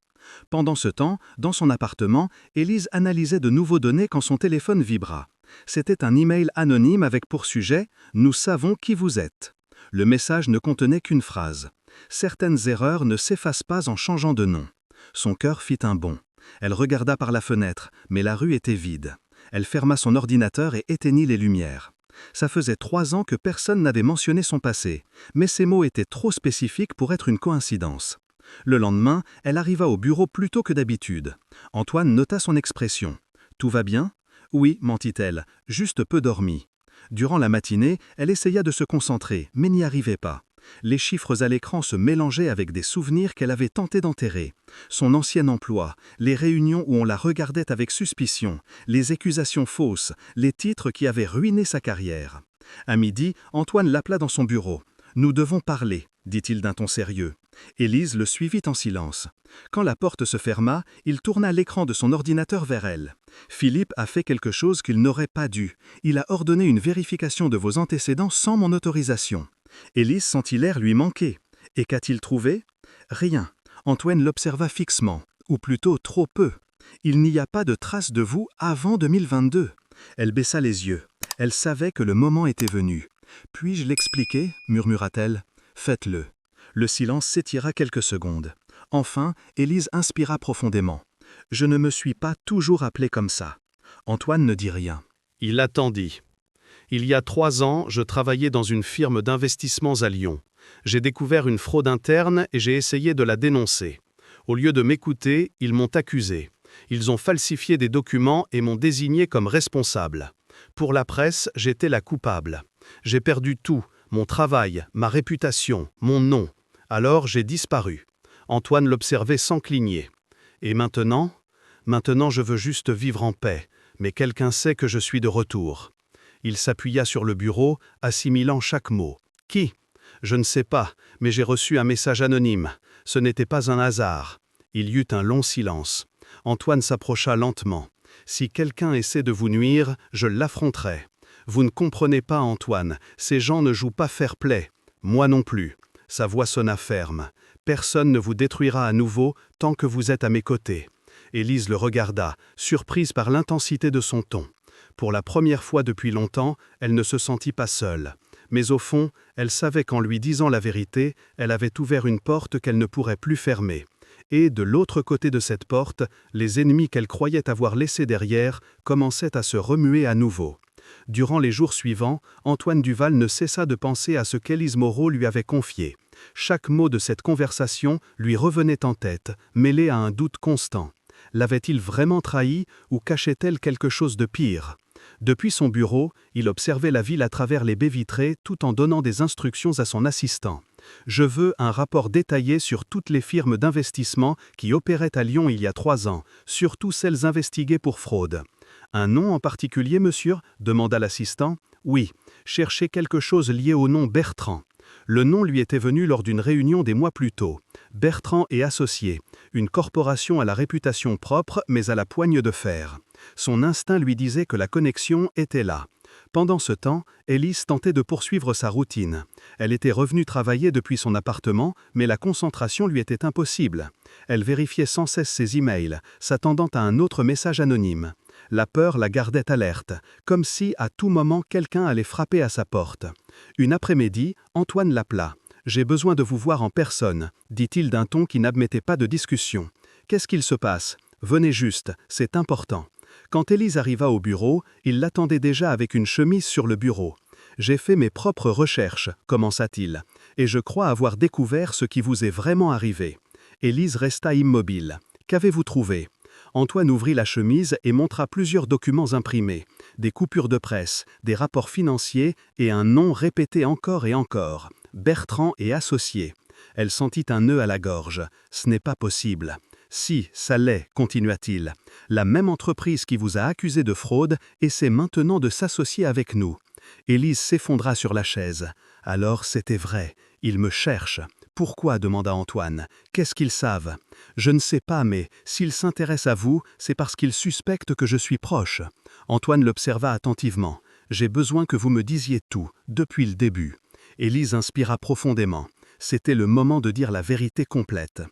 Pendant ce temps, dans son appartement, Élise analysait de nouveaux données quand son téléphone vibra. C'était un email anonyme avec pour sujet « Nous savons qui vous êtes ». Le message ne contenait qu'une phrase. Certaines erreurs ne s'effacent pas en changeant de nom. Son cœur fit un bond. Elle regarda par la fenêtre, mais la rue était vide. Elle ferma son ordinateur et éteignit les lumières. Ça faisait 3 ans que personne n'avait mentionné son passé, mais ces mots étaient trop spécifiques pour être une coïncidence. Le lendemain, elle arriva au bureau plus tôt que d'habitude. Antoine nota son expression. « Tout va bien ?»« Oui, mentit-elle, juste peu dormi. » Durant la matinée, elle essaya de se concentrer, mais n'y arrivait pas. Les chiffres à l'écran se mélangeaient avec des souvenirs qu'elle avait tenté d'enterrer. Son ancien emploi, les réunions où on la regardait avec suspicion, les accusations fausses, les titres qui avaient ruiné sa carrière. À midi, Antoine l'appela dans son bureau. « Nous devons parler », dit-il d'un ton sérieux. Élise le suivit en silence. Quand la porte se ferma, il tourna l'écran de son ordinateur vers elle. « Philippe a fait quelque chose qu'il n'aurait pas dû. Il a ordonné une vérification de vos antécédents sans mon autorisation. » Élise sentit l'air lui manquer. « Et qu'a-t-il trouvé ?»« Rien. » Antoine l'observa fixement, ou plutôt trop peu. « Il n'y a pas de trace de vous avant 2022. » Elle baissa les yeux. Elle savait que le moment était venu. « Puis-je l'expliquer » murmura-t-elle. « Faites-le. » Le silence s'étira quelques secondes. Enfin, Élise inspira profondément. « Je ne me suis pas toujours appelé comme ça. » Antoine ne dit rien. Il attendit. « Il y a 3 ans, je travaillais dans une firme d'investissements à Lyon. J'ai découvert une fraude interne et j'ai essayé de la dénoncer. Au lieu de m'écouter, ils m'ont accusé. Ils ont falsifié des documents et m'ont désigné comme responsable. Pour la presse, j'étais la coupable. J'ai perdu tout, mon travail, ma réputation, mon nom. Alors j'ai disparu. » Antoine l'observait sans cligner. « Et maintenant ? Maintenant je veux juste vivre en paix, mais quelqu'un sait que je suis de retour. » Il s'appuya sur le bureau, assimilant chaque mot. « Qui ? Je ne sais pas, mais j'ai reçu un message anonyme. Ce n'était pas un hasard. » Il y eut un long silence. Antoine s'approcha lentement. « Si quelqu'un essaie de vous nuire, je l'affronterai. Vous ne comprenez pas, Antoine, ces gens ne jouent pas fair-play. Moi non plus. » Sa voix sonna ferme. « Personne ne vous détruira à nouveau tant que vous êtes à mes côtés. » Élise le regarda, surprise par l'intensité de son ton. Pour la première fois depuis longtemps, elle ne se sentit pas seule. Mais au fond, elle savait qu'en lui disant la vérité, elle avait ouvert une porte qu'elle ne pourrait plus fermer. Et, de l'autre côté de cette porte, les ennemis qu'elle croyait avoir laissés derrière commençaient à se remuer à nouveau. Durant les jours suivants, Antoine Duval ne cessa de penser à ce qu'Élise Moreau lui avait confié. Chaque mot de cette conversation lui revenait en tête, mêlé à un doute constant. L'avait-il vraiment trahi ou cachait-elle quelque chose de pire ? Depuis son bureau, il observait la ville à travers les baies vitrées tout en donnant des instructions à son assistant. « Je veux un rapport détaillé sur toutes les firmes d'investissement qui opéraient à Lyon il y a 3 ans, surtout celles investiguées pour fraude. » « Un nom en particulier, monsieur ?» demanda l'assistant. « Oui, cherchez quelque chose lié au nom Bertrand. » Le nom lui était venu lors d'une réunion des mois plus tôt. Bertrand et Associés, une corporation à la réputation propre mais à la poigne de fer. Son instinct lui disait que la connexion était là. Pendant ce temps, Élise tentait de poursuivre sa routine. Elle était revenue travailler depuis son appartement, mais la concentration lui était impossible. Elle vérifiait sans cesse ses emails, s'attendant à un autre message anonyme. La peur la gardait alerte, comme si, à tout moment, quelqu'un allait frapper à sa porte. Une après-midi, Antoine l'appela. « J'ai besoin de vous voir en personne », dit-il d'un ton qui n'admettait pas de discussion. « Qu'est-ce qu'il se passe ? Venez juste, c'est important. » Quand Élise arriva au bureau, il l'attendait déjà avec une chemise sur le bureau. « J'ai fait mes propres recherches », commença-t-il, « et je crois avoir découvert ce qui vous est vraiment arrivé. » Élise resta immobile. « Qu'avez-vous trouvé ?» Antoine ouvrit la chemise et montra plusieurs documents imprimés, des coupures de presse, des rapports financiers et un nom répété encore et encore. Bertrand et Associés. Elle sentit un nœud à la gorge. Ce n'est pas possible. Si, ça l'est, continua-t-il. La même entreprise qui vous a accusé de fraude essaie maintenant de s'associer avec nous. Élise s'effondra sur la chaise. Alors c'était vrai. Ils me cherchent. Pourquoi ? Demanda Antoine. Qu'est-ce qu'ils savent ? Je ne sais pas, mais s'ils s'intéressent à vous, c'est parce qu'ils suspectent que je suis proche. Antoine l'observa attentivement. J'ai besoin que vous me disiez tout, depuis le début. Élise inspira profondément. C'était le moment de dire la vérité complète.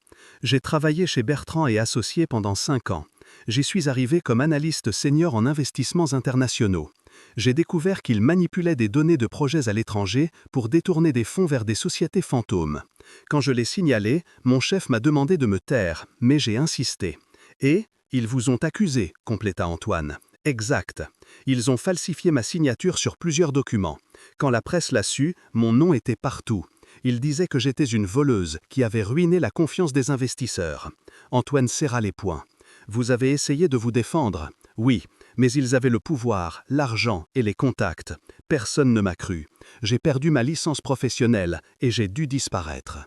J'ai travaillé chez Bertrand et Associés pendant 5 ans. J'y suis arrivé comme analyste senior en investissements internationaux. J'ai découvert qu'ils manipulaient des données de projets à l'étranger pour détourner des fonds vers des sociétés fantômes. Quand je l'ai signalé, mon chef m'a demandé de me taire, mais j'ai insisté. Et ils vous ont accusé, compléta Antoine. Exact. Ils ont falsifié ma signature sur plusieurs documents. Quand la presse l'a su, mon nom était partout. Ils disaient que j'étais une voleuse qui avait ruiné la confiance des investisseurs. Antoine serra les poings. Vous avez essayé de vous défendre ? Oui, mais ils avaient le pouvoir, l'argent et les contacts. Personne ne m'a cru. J'ai perdu ma licence professionnelle et j'ai dû disparaître.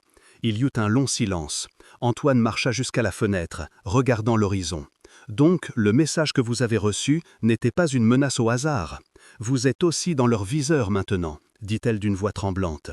Il y eut un long silence. Antoine marcha jusqu'à la fenêtre, regardant l'horizon. Donc, le message que vous avez reçu n'était pas une menace au hasard. Vous êtes aussi dans leur viseur maintenant, dit-elle d'une voix tremblante.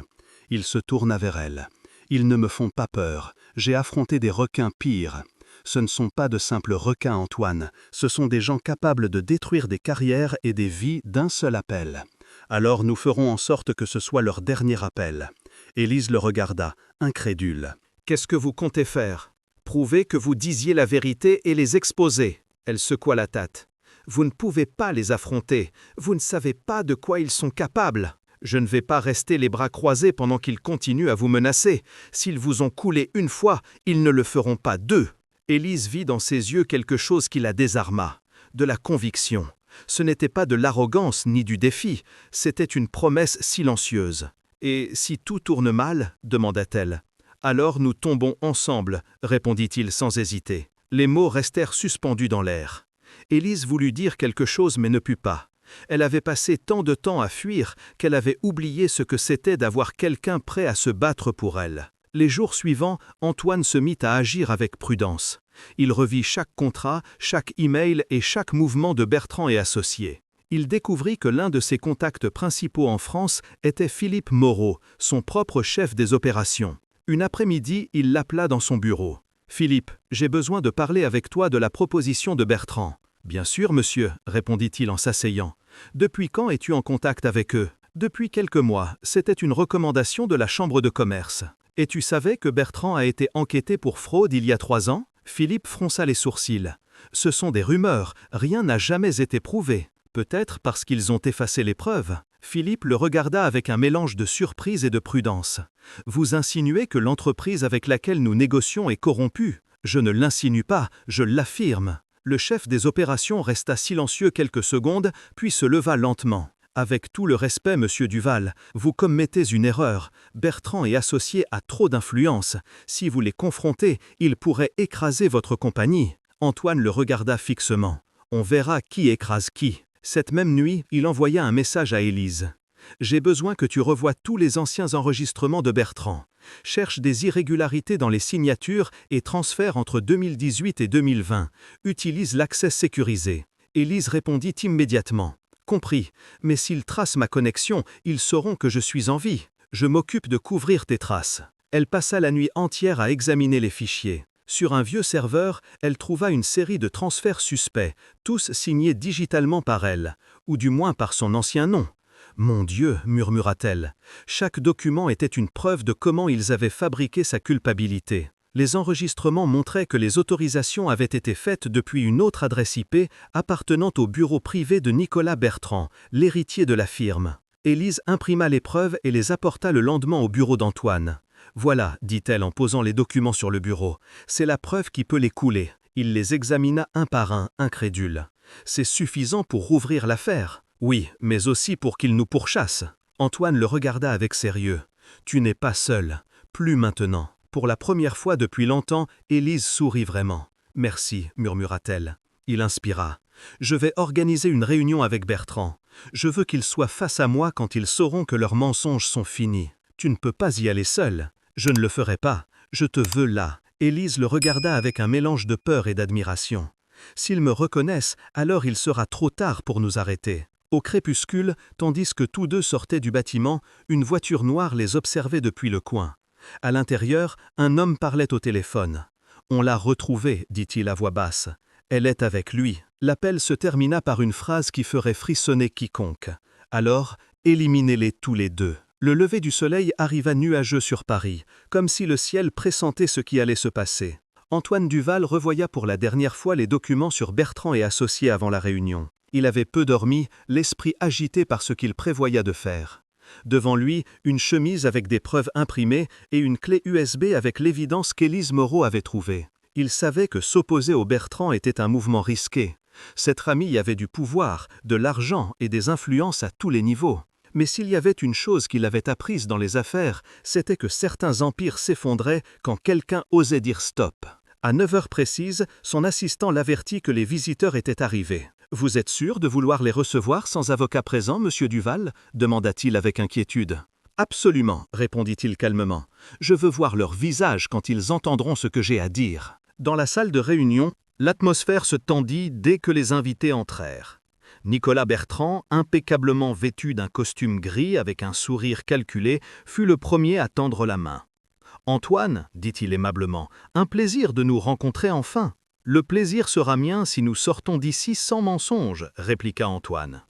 Il se tourna vers elle. Ils ne me font pas peur. J'ai affronté des requins pires. Ce ne sont pas de simples requins, Antoine. Ce sont des gens capables de détruire des carrières et des vies d'un seul appel. Alors nous ferons en sorte que ce soit leur dernier appel. Élise le regarda, incrédule. Qu'est-ce que vous comptez faire ? Prouver que vous disiez la vérité et les exposer. Elle secoua la tête. Vous ne pouvez pas les affronter. Vous ne savez pas de quoi ils sont capables. Je ne vais pas rester les bras croisés pendant qu'ils continuent à vous menacer. S'ils vous ont coulé une fois, ils ne le feront pas 2. Élise vit dans ses yeux quelque chose qui la désarma. De la conviction. Ce n'était pas de l'arrogance ni du défi, c'était une promesse silencieuse. « Et si tout tourne mal ?» demanda-t-elle. « Alors nous tombons ensemble », répondit-il sans hésiter. Les mots restèrent suspendus dans l'air. Élise voulut dire quelque chose mais ne put pas. Elle avait passé tant de temps à fuir qu'elle avait oublié ce que c'était d'avoir quelqu'un prêt à se battre pour elle. Les jours suivants, Antoine se mit à agir avec prudence. Il revit chaque contrat, chaque email et chaque mouvement de Bertrand et Associés. Il découvrit que l'un de ses contacts principaux en France était Philippe Moreau, son propre chef des opérations. Une après-midi, il l'appela dans son bureau. « Philippe, j'ai besoin de parler avec toi de la proposition de Bertrand. »« Bien sûr, monsieur, » répondit-il en s'asseyant. « Depuis quand es-tu en contact avec eux ?»« Depuis quelques mois, c'était une recommandation de la Chambre de commerce. »« Et tu savais que Bertrand a été enquêté pour fraude il y a 3 ans ?» Philippe fronça les sourcils. « Ce sont des rumeurs, rien n'a jamais été prouvé. Peut-être parce qu'ils ont effacé les preuves. » Philippe le regarda avec un mélange de surprise et de prudence. « Vous insinuez que l'entreprise avec laquelle nous négocions est corrompue ? Je ne l'insinue pas, je l'affirme. » Le chef des opérations resta silencieux quelques secondes, puis se leva lentement. « Avec tout le respect, monsieur Duval, vous commettez une erreur. Bertrand est associé à trop d'influence. Si vous les confrontez, il pourrait écraser votre compagnie. » Antoine le regarda fixement. « On verra qui écrase qui. » Cette même nuit, il envoya un message à Élise. « J'ai besoin que tu revoies tous les anciens enregistrements de Bertrand. Cherche des irrégularités dans les signatures et transfère entre 2018 et 2020. Utilise l'accès sécurisé. » Élise répondit immédiatement. « Compris, mais s'ils tracent ma connexion, ils sauront que je suis en vie. Je m'occupe de couvrir tes traces. » Elle passa la nuit entière à examiner les fichiers. Sur un vieux serveur, elle trouva une série de transferts suspects, tous signés digitalement par elle, ou du moins par son ancien nom. « Mon Dieu !» murmura-t-elle. Chaque document était une preuve de comment ils avaient fabriqué sa culpabilité. Les enregistrements montraient que les autorisations avaient été faites depuis une autre adresse IP appartenant au bureau privé de Nicolas Bertrand, l'héritier de la firme. Élise imprima les preuves et les apporta le lendemain au bureau d'Antoine. « Voilà, dit-elle en posant les documents sur le bureau, c'est la preuve qui peut les couler. » Il les examina un par un, incrédule. « C'est suffisant pour rouvrir l'affaire. »« Oui, mais aussi pour qu'il nous pourchasse. » Antoine le regarda avec sérieux. « Tu n'es pas seul. Plus maintenant. » Pour la première fois depuis longtemps, Élise sourit vraiment. « Merci, murmura-t-elle. » Il inspira. « Je vais organiser une réunion avec Bertrand. Je veux qu'ils soient face à moi quand ils sauront que leurs mensonges sont finis. Tu ne peux pas y aller seul. » « Je ne le ferai pas. Je te veux là. » Élise le regarda avec un mélange de peur et d'admiration. « S'ils me reconnaissent, alors il sera trop tard pour nous arrêter. » Au crépuscule, tandis que tous deux sortaient du bâtiment, une voiture noire les observait depuis le coin. À l'intérieur, un homme parlait au téléphone. « On l'a retrouvée, dit-il à voix basse. Elle est avec lui. » L'appel se termina par une phrase qui ferait frissonner quiconque. « Alors, éliminez-les tous les deux. » Le lever du soleil arriva nuageux sur Paris, comme si le ciel pressentait ce qui allait se passer. Antoine Duval revoya pour la dernière fois les documents sur Bertrand et associés avant la réunion. Il avait peu dormi, l'esprit agité par ce qu'il prévoyait de faire. Devant lui, une chemise avec des preuves imprimées et une clé USB avec l'évidence qu'Élise Moreau avait trouvée. Il savait que s'opposer au Bertrand était un mouvement risqué. Cette famille avait du pouvoir, de l'argent et des influences à tous les niveaux. Mais s'il y avait une chose qu'il avait apprise dans les affaires, c'était que certains empires s'effondraient quand quelqu'un osait dire stop. À 9 heures précises, son assistant l'avertit que les visiteurs étaient arrivés. « Vous êtes sûr de vouloir les recevoir sans avocat présent, monsieur Duval ?» demanda-t-il avec inquiétude. « Absolument, répondit-il calmement. Je veux voir leur visage quand ils entendront ce que j'ai à dire. » Dans la salle de réunion, l'atmosphère se tendit dès que les invités entrèrent. Nicolas Bertrand, impeccablement vêtu d'un costume gris avec un sourire calculé, fut le premier à tendre la main. « Antoine, dit-il aimablement, un plaisir de nous rencontrer enfin. »« Le plaisir sera mien si nous sortons d'ici sans mensonge, » répliqua Antoine.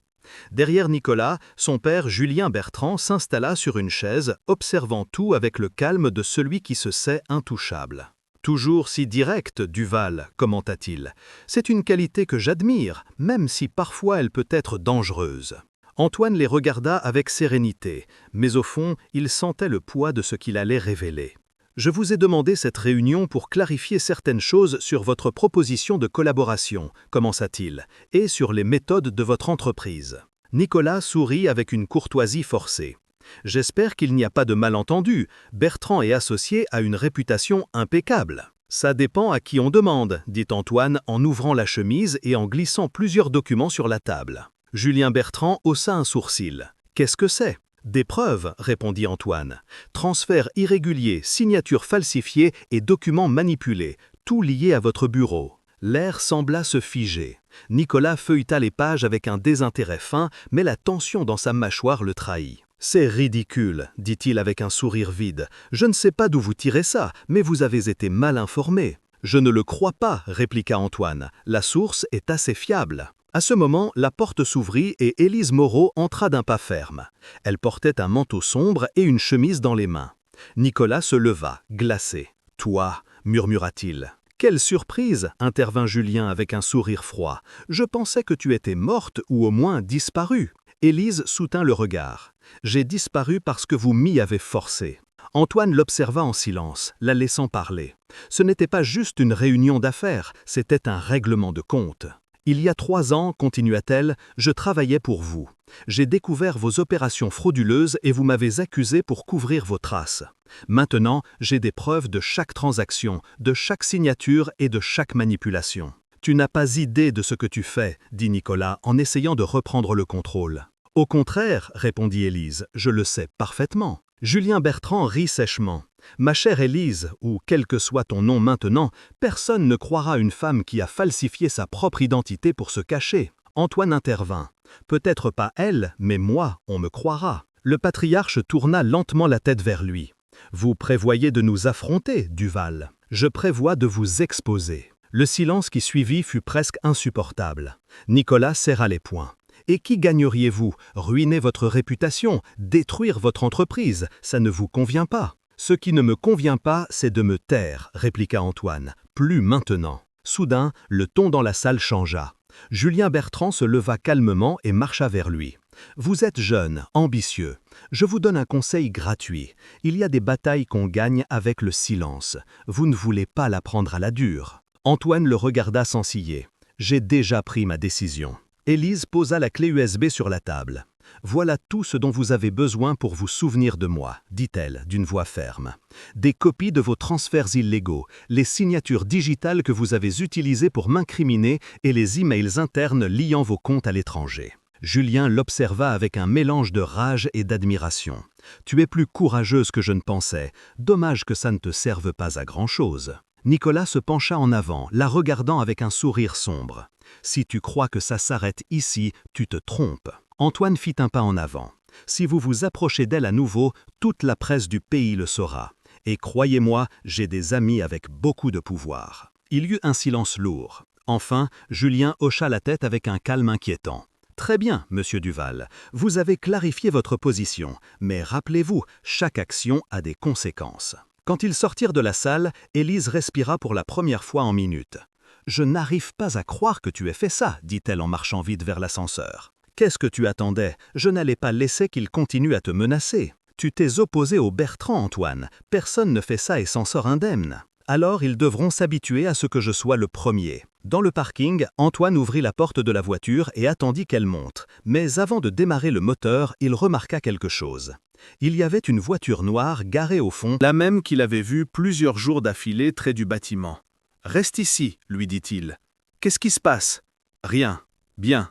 Derrière Nicolas, son père Julien Bertrand s'installa sur une chaise, observant tout avec le calme de celui qui se sait intouchable. « Toujours si direct, Duval, commenta-t-il. C'est une qualité que j'admire, même si parfois elle peut être dangereuse. » Antoine les regarda avec sérénité, mais au fond, il sentait le poids de ce qu'il allait révéler. « Je vous ai demandé cette réunion pour clarifier certaines choses sur votre proposition de collaboration, commença-t-il, et sur les méthodes de votre entreprise. » Nicolas sourit avec une courtoisie forcée. « J'espère qu'il n'y a pas de malentendu. Bertrand et associé a une réputation impeccable. »« Ça dépend à qui on demande, » dit Antoine en ouvrant la chemise et en glissant plusieurs documents sur la table. Julien Bertrand haussa un sourcil. « Qu'est-ce que c'est ?»« Des preuves, » répondit Antoine. « Transferts irréguliers, signatures falsifiées et documents manipulés, tout lié à votre bureau. » L'air sembla se figer. Nicolas feuilleta les pages avec un désintérêt fin, mais la tension dans sa mâchoire le trahit. « C'est ridicule, dit-il avec un sourire vide. Je ne sais pas d'où vous tirez ça, mais vous avez été mal informé. »« Je ne le crois pas, répliqua Antoine. La source est assez fiable. » À ce moment, la porte s'ouvrit et Élise Moreau entra d'un pas ferme. Elle portait un manteau sombre et une chemise dans les mains. Nicolas se leva, glacé. « Toi, murmura-t-il. »« Quelle surprise !» intervint Julien avec un sourire froid. « Je pensais que tu étais morte ou au moins disparue. » Élise soutint le regard. « J'ai disparu parce que vous m'y avez forcé. » Antoine l'observa en silence, la laissant parler. Ce n'était pas juste une réunion d'affaires, c'était un règlement de compte. « Il y a 3 ans, continua-t-elle, je travaillais pour vous. J'ai découvert vos opérations frauduleuses et vous m'avez accusé pour couvrir vos traces. Maintenant, j'ai des preuves de chaque transaction, de chaque signature et de chaque manipulation. Tu n'as pas idée de ce que tu fais, dit Nicolas en essayant de reprendre le contrôle. Au contraire, répondit Élise, je le sais parfaitement. Julien Bertrand rit sèchement. Ma chère Élise, ou quel que soit ton nom maintenant, personne ne croira une femme qui a falsifié sa propre identité pour se cacher. Antoine intervint. Peut-être pas elle, mais moi, on me croira. Le patriarche tourna lentement la tête vers lui. Vous prévoyez de nous affronter, Duval. Je prévois de vous exposer. Le silence qui suivit fut presque insupportable. Nicolas serra les poings. Et qui gagneriez-vous? Ruiner votre réputation, détruire votre entreprise, ça ne vous convient pas. Ce qui ne me convient pas, c'est de me taire, répliqua Antoine. Plus maintenant. Soudain, le ton dans la salle changea. Julien Bertrand se leva calmement et marcha vers lui. Vous êtes jeune, ambitieux. Je vous donne un conseil gratuit. Il y a des batailles qu'on gagne avec le silence. Vous ne voulez pas la prendre à la dure. Antoine le regarda sans ciller. J'ai déjà pris ma décision. Élise posa la clé USB sur la table. Voilà tout ce dont vous avez besoin pour vous souvenir de moi, dit-elle d'une voix ferme. Des copies de vos transferts illégaux, les signatures digitales que vous avez utilisées pour m'incriminer et les emails internes liant vos comptes à l'étranger. Julien l'observa avec un mélange de rage et d'admiration. Tu es plus courageuse que je ne pensais. Dommage que ça ne te serve pas à grand-chose. Nicolas se pencha en avant, la regardant avec un sourire sombre. Si tu crois que ça s'arrête ici, tu te trompes. Antoine fit un pas en avant. Si vous vous approchez d'elle à nouveau, toute la presse du pays le saura. Et croyez-moi, j'ai des amis avec beaucoup de pouvoir. Il y eut un silence lourd. Enfin, Julien hocha la tête avec un calme inquiétant. Très bien, monsieur Duval, vous avez clarifié votre position, mais rappelez-vous, chaque action a des conséquences. Quand ils sortirent de la salle, Élise respira pour la première fois en minutes. « Je n'arrive pas à croire que tu aies fait ça, dit-elle en marchant vite vers l'ascenseur. Qu'est-ce que tu attendais? Je n'allais pas laisser qu'il continue à te menacer. Tu t'es opposé au Bertrand, Antoine. Personne ne fait ça et s'en sort indemne. Alors ils devront s'habituer à ce que je sois le premier. » Dans le parking, Antoine ouvrit la porte de la voiture et attendit qu'elle monte. Mais avant de démarrer le moteur, il remarqua quelque chose. Il y avait une voiture noire garée au fond, La même qu'il avait vue plusieurs jours d'affilée près du bâtiment. « Reste ici, lui dit-il. Qu'est-ce qui se passe? Rien. Bien. »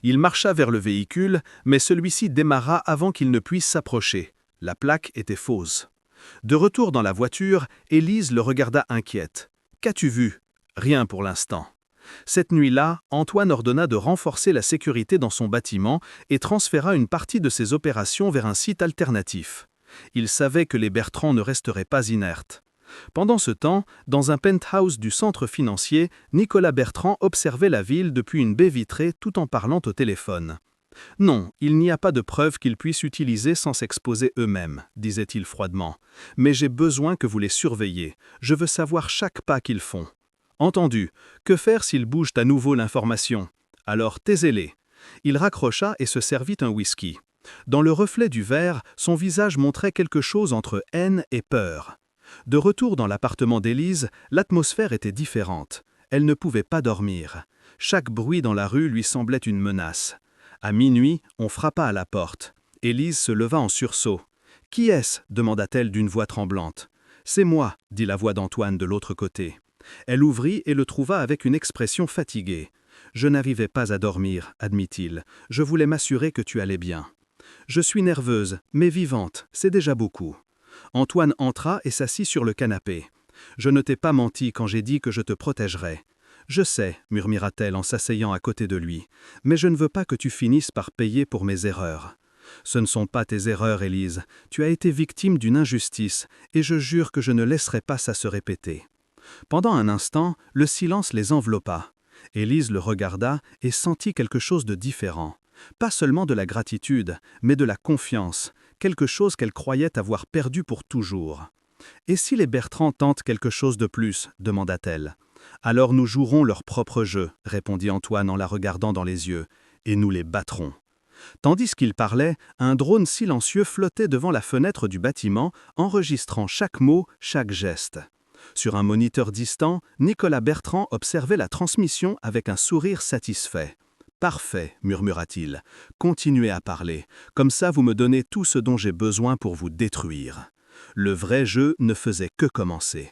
Il marcha vers le véhicule, mais celui-ci démarra avant qu'il ne puisse s'approcher. La plaque était fausse. De retour dans la voiture, Élise le regarda inquiète. « Qu'as-tu vu? » « Rien pour l'instant. » Cette nuit-là, Antoine ordonna de renforcer la sécurité dans son bâtiment et transféra une partie de ses opérations vers un site alternatif. Il savait que les Bertrand ne resteraient pas inertes. Pendant ce temps, dans un penthouse du centre financier, Nicolas Bertrand observait la ville depuis une baie vitrée tout en parlant au téléphone. « Non, il n'y a pas de preuves qu'ils puissent utiliser sans s'exposer eux-mêmes, disait-il froidement. Mais j'ai besoin que vous les surveilliez. Je veux savoir chaque pas qu'ils font. Entendu. Que faire s'ils bougent à nouveau l'information? Alors taisez-les. » Il raccrocha et se servit un whisky. Dans le reflet du verre, son visage montrait quelque chose entre haine et peur. De retour dans l'appartement d'Élise, l'atmosphère était différente. Elle ne pouvait pas dormir. Chaque bruit dans la rue lui semblait une menace. À minuit, on frappa à la porte. Élise se leva en sursaut. « Qui est-ce » demanda-t-elle d'une voix tremblante. « C'est moi » dit la voix d'Antoine de l'autre côté. Elle ouvrit et le trouva avec une expression fatiguée. « Je n'arrivais pas à dormir, admit-il. Je voulais m'assurer que tu allais bien. »« Je suis nerveuse, mais vivante, c'est déjà beaucoup. » Antoine entra et s'assit sur le canapé. « Je ne t'ai pas menti quand j'ai dit que je te protégerais. »« Je sais, » murmura-t-elle en s'asseyant à côté de lui, « mais je ne veux pas que tu finisses par payer pour mes erreurs. » « Ce ne sont pas tes erreurs, Élise. Tu as été victime d'une injustice, et je jure que je ne laisserai pas ça se répéter. » Pendant un instant, le silence les enveloppa. Élise le regarda et sentit quelque chose de différent. Pas seulement de la gratitude, mais de la confiance, quelque chose qu'elle croyait avoir perdu pour toujours. « Et si les Bertrand tentent quelque chose de plus ?» demanda-t-elle. « Alors nous jouerons leur propre jeu, » répondit Antoine en la regardant dans les yeux, « et nous les battrons. » Tandis qu'il parlait, un drone silencieux flottait devant la fenêtre du bâtiment, enregistrant chaque mot, chaque geste. Sur un moniteur distant, Nicolas Bertrand observait la transmission avec un sourire satisfait. « Parfait, » murmura-t-il. « Continuez à parler. Comme ça, vous me donnez tout ce dont j'ai besoin pour vous détruire. » Le vrai jeu ne faisait que commencer.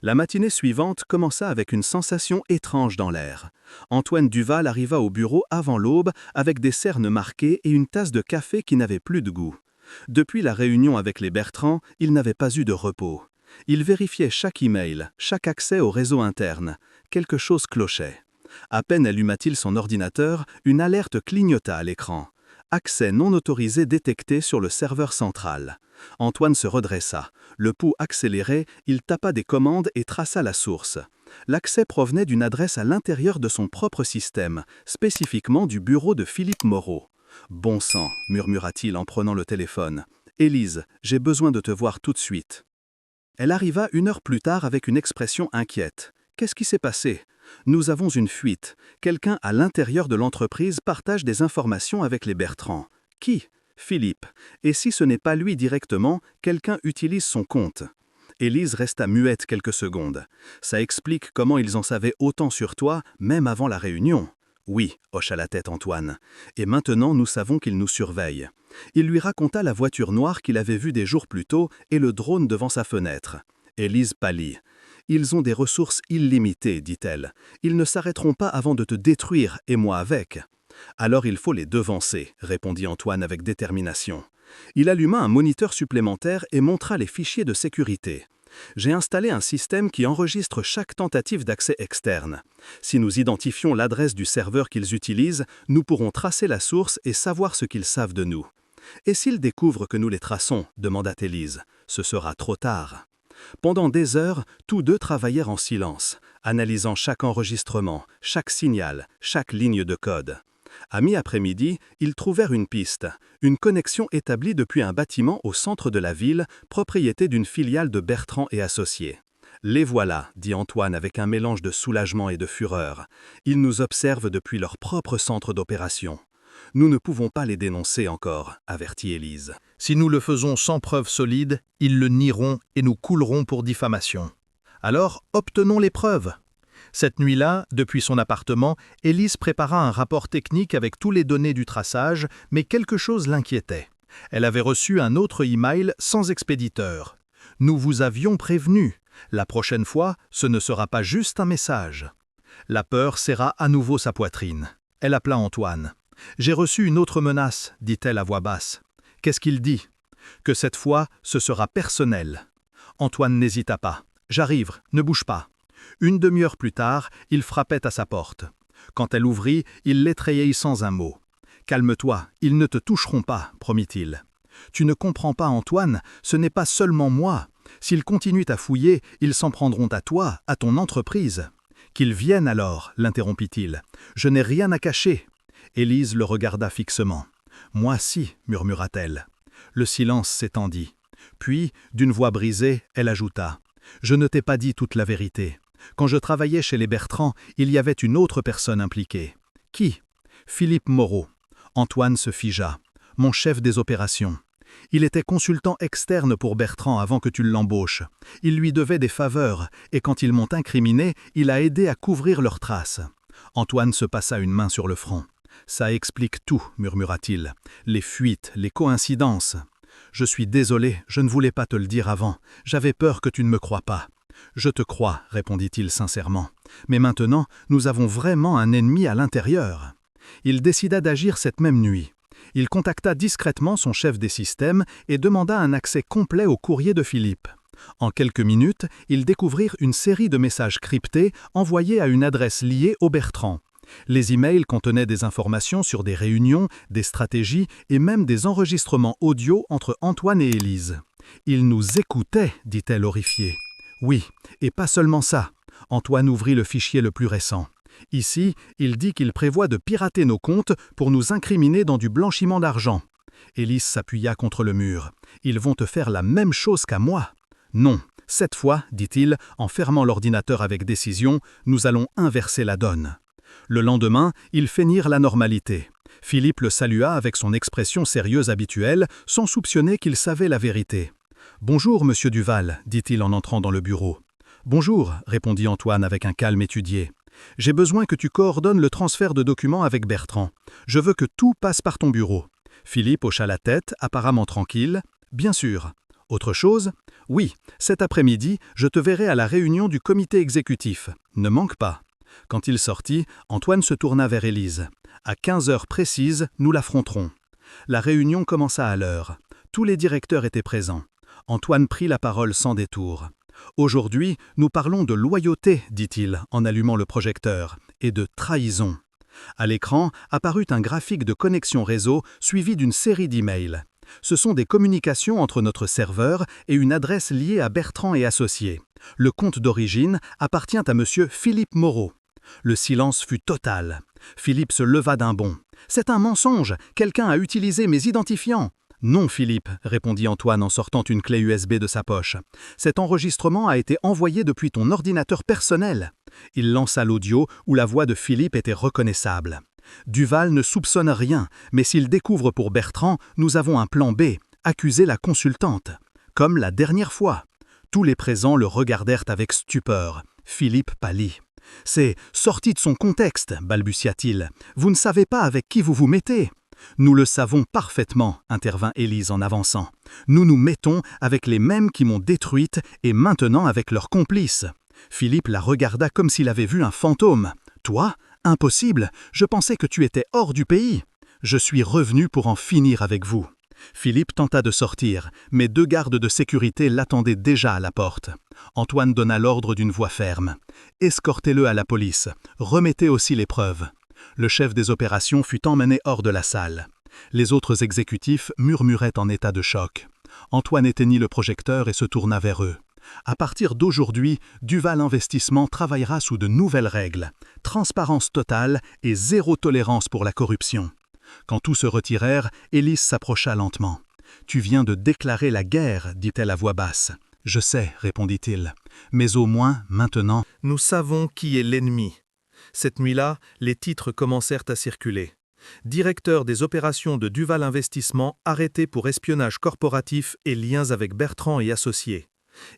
La matinée suivante commença avec une sensation étrange dans l'air. Antoine Duval arriva au bureau avant l'aube avec des cernes marquées et une tasse de café qui n'avait plus de goût. Depuis la réunion avec les Bertrand, il n'avait pas eu de repos. Il vérifiait chaque email, chaque accès au réseau interne. Quelque chose clochait. À peine alluma-t-il son ordinateur, une alerte clignota à l'écran. Accès non autorisé détecté sur le serveur central. Antoine se redressa. Le pouls accéléré, il tapa des commandes et traça la source. L'accès provenait d'une adresse à l'intérieur de son propre système, spécifiquement du bureau de Philippe Moreau. « Bon sang », murmura-t-il en prenant le téléphone. « Élise, j'ai besoin de te voir tout de suite. » Elle arriva 1 heure plus tard avec une expression inquiète. « Qu'est-ce qui s'est passé ? Nous avons une fuite. Quelqu'un à l'intérieur de l'entreprise partage des informations avec les Bertrand. Qui ? Philippe. Et si ce n'est pas lui directement, quelqu'un utilise son compte. » Élise resta muette quelques secondes. « Ça explique comment ils en savaient autant sur toi, même avant la réunion. » « Oui, hocha la tête Antoine. Et maintenant nous savons qu'ils nous surveillent. » Il lui raconta la voiture noire qu'il avait vue des jours plus tôt et le drone devant sa fenêtre. Élise pâlit. « Ils ont des ressources illimitées, dit-elle. Ils ne s'arrêteront pas avant de te détruire, et moi avec. » « Alors il faut les devancer, répondit Antoine avec détermination. Il alluma un moniteur supplémentaire et montra les fichiers de sécurité. J'ai installé un système qui enregistre chaque tentative d'accès externe. Si nous identifions l'adresse du serveur qu'ils utilisent, nous pourrons tracer la source et savoir ce qu'ils savent de nous. Et s'ils découvrent que nous les traçons, demanda Élise, ce sera trop tard. Pendant des heures, tous deux travaillèrent en silence, analysant chaque enregistrement, chaque signal, chaque ligne de code. À mi-après-midi, ils trouvèrent une piste, une connexion établie depuis un bâtiment au centre de la ville, propriété d'une filiale de Bertrand et Associés. « Les voilà », dit Antoine avec un mélange de soulagement et de fureur. « Ils nous observent depuis leur propre centre d'opération. » « Nous ne pouvons pas les dénoncer encore, avertit Élise. Si nous le faisons sans preuve solide, ils le nieront et nous coulerons pour diffamation. Alors, obtenons les preuves. » Cette nuit-là, depuis son appartement, Élise prépara un rapport technique avec tous les données du traçage, mais quelque chose l'inquiétait. Elle avait reçu un autre email sans expéditeur. « Nous vous avions prévenu. La prochaine fois, ce ne sera pas juste un message. » La peur serra à nouveau sa poitrine. Elle appela Antoine. « J'ai reçu une autre menace, dit-elle à voix basse. Qu'est-ce qu'il dit ? Que cette fois, ce sera personnel. » Antoine n'hésita pas. « J'arrive, ne bouge pas. » 1 demi-heure plus tard, il frappait à sa porte. Quand elle ouvrit, il l'étrayait sans un mot. « Calme-toi, ils ne te toucheront pas, promit-il. »« Tu ne comprends pas, Antoine, ce n'est pas seulement moi. S'ils continuent à fouiller, ils s'en prendront à toi, à ton entreprise. »« Qu'ils viennent alors, l'interrompit-il. Je n'ai rien à cacher. » Élise le regarda fixement. « Moi si, murmura-t-elle. » Le silence s'étendit. Puis, d'une voix brisée, elle ajouta. « Je ne t'ai pas dit toute la vérité. Quand je travaillais chez les Bertrand, il y avait une autre personne impliquée. »« Qui ? » ?»« Philippe Moreau. » Antoine se figea. « Mon chef des opérations. Il était consultant externe pour Bertrand avant que tu l'embauches. Il lui devait des faveurs, et quand ils m'ont incriminé, il a aidé à couvrir leurs traces. » Antoine se passa une main sur le front. « Ça explique tout, murmura-t-il. Les fuites, les coïncidences. Je suis désolé, je ne voulais pas te le dire avant. J'avais peur que tu ne me crois pas. »« Je te crois, répondit-il sincèrement. Mais maintenant, nous avons vraiment un ennemi à l'intérieur. » Il décida d'agir cette même nuit. Il contacta discrètement son chef des systèmes et demanda un accès complet au courrier de Philippe. En quelques minutes, ils découvrirent une série de messages cryptés envoyés à une adresse liée au Bertrand. Les emails contenaient des informations sur des réunions, des stratégies et même des enregistrements audio entre Antoine et Élise. « Ils nous écoutaient, dit-elle horrifiée. « Oui, et pas seulement ça. » Antoine ouvrit le fichier le plus récent. Ici, il dit qu'il prévoit de pirater nos comptes pour nous incriminer dans du blanchiment d'argent. Élise s'appuya contre le mur. « Ils vont te faire la même chose qu'à moi. »« Non, cette fois, dit-il, en fermant l'ordinateur avec décision, nous allons inverser la donne. » Le lendemain, ils feignirent la normalité. Philippe le salua avec son expression sérieuse habituelle, sans soupçonner qu'il savait la vérité. « Bonjour, monsieur Duval, dit-il en entrant dans le bureau. « Bonjour, répondit Antoine avec un calme étudié. « J'ai besoin que tu coordonnes le transfert de documents avec Bertrand. Je veux que tout passe par ton bureau. » Philippe hocha la tête, apparemment tranquille. « Bien sûr. » Autre chose? Oui, cet après-midi, je te verrai à la réunion du comité exécutif. Ne manque pas. Quand il sortit, Antoine se tourna vers Élise. À 15 heures précises, nous l'affronterons. La réunion commença à l'heure. Tous les directeurs étaient présents. Antoine prit la parole sans détour. Aujourd'hui, nous parlons de loyauté, dit-il en allumant le projecteur, et de trahison. À l'écran apparut un graphique de connexion réseau suivi d'une série d'emails. Ce sont des communications entre notre serveur et une adresse liée à Bertrand et Associés. Le compte d'origine appartient à M. Philippe Moreau. Le silence fut total. Philippe se leva d'un bond. « C'est un mensonge, quelqu'un a utilisé mes identifiants !»« Non, Philippe, » répondit Antoine en sortant une clé USB de sa poche. « Cet enregistrement a été envoyé depuis ton ordinateur personnel. » Il lança l'audio où la voix de Philippe était reconnaissable. Duval ne soupçonne rien, mais s'il découvre pour Bertrand, nous avons un plan B, accuser la consultante. Comme la dernière fois. Tous les présents le regardèrent avec stupeur. Philippe pâlit. « C'est sorti de son contexte, balbutia-t-il. Vous ne savez pas avec qui vous vous mettez. » « Nous le savons parfaitement, intervint Élise en avançant. Nous nous mettons avec les mêmes qui m'ont détruite et maintenant avec leurs complices. Philippe la regarda comme s'il avait vu un fantôme. Toi? Impossible, je pensais que tu étais hors du pays. Je suis revenu pour en finir avec vous. Philippe tenta de sortir, mais 2 gardes de sécurité l'attendaient déjà à la porte. Antoine donna l'ordre d'une voix ferme. Escortez-le à la police, remettez aussi les preuves. Le chef des opérations fut emmené hors de la salle. Les autres exécutifs murmuraient en état de choc. Antoine éteignit le projecteur et se tourna vers eux. À partir d'aujourd'hui, Duval Investissement travaillera sous de nouvelles règles. Transparence totale et 0 tolérance pour la corruption. Quand tous se retirèrent, Élise s'approcha lentement. « Tu viens de déclarer la guerre, dit-elle à voix basse. « Je sais, répondit-il. Mais au moins, maintenant, nous savons qui est l'ennemi. » Cette nuit-là, les titres commencèrent à circuler. Directeur des opérations de Duval Investissement arrêté pour espionnage corporatif et liens avec Bertrand et Associés.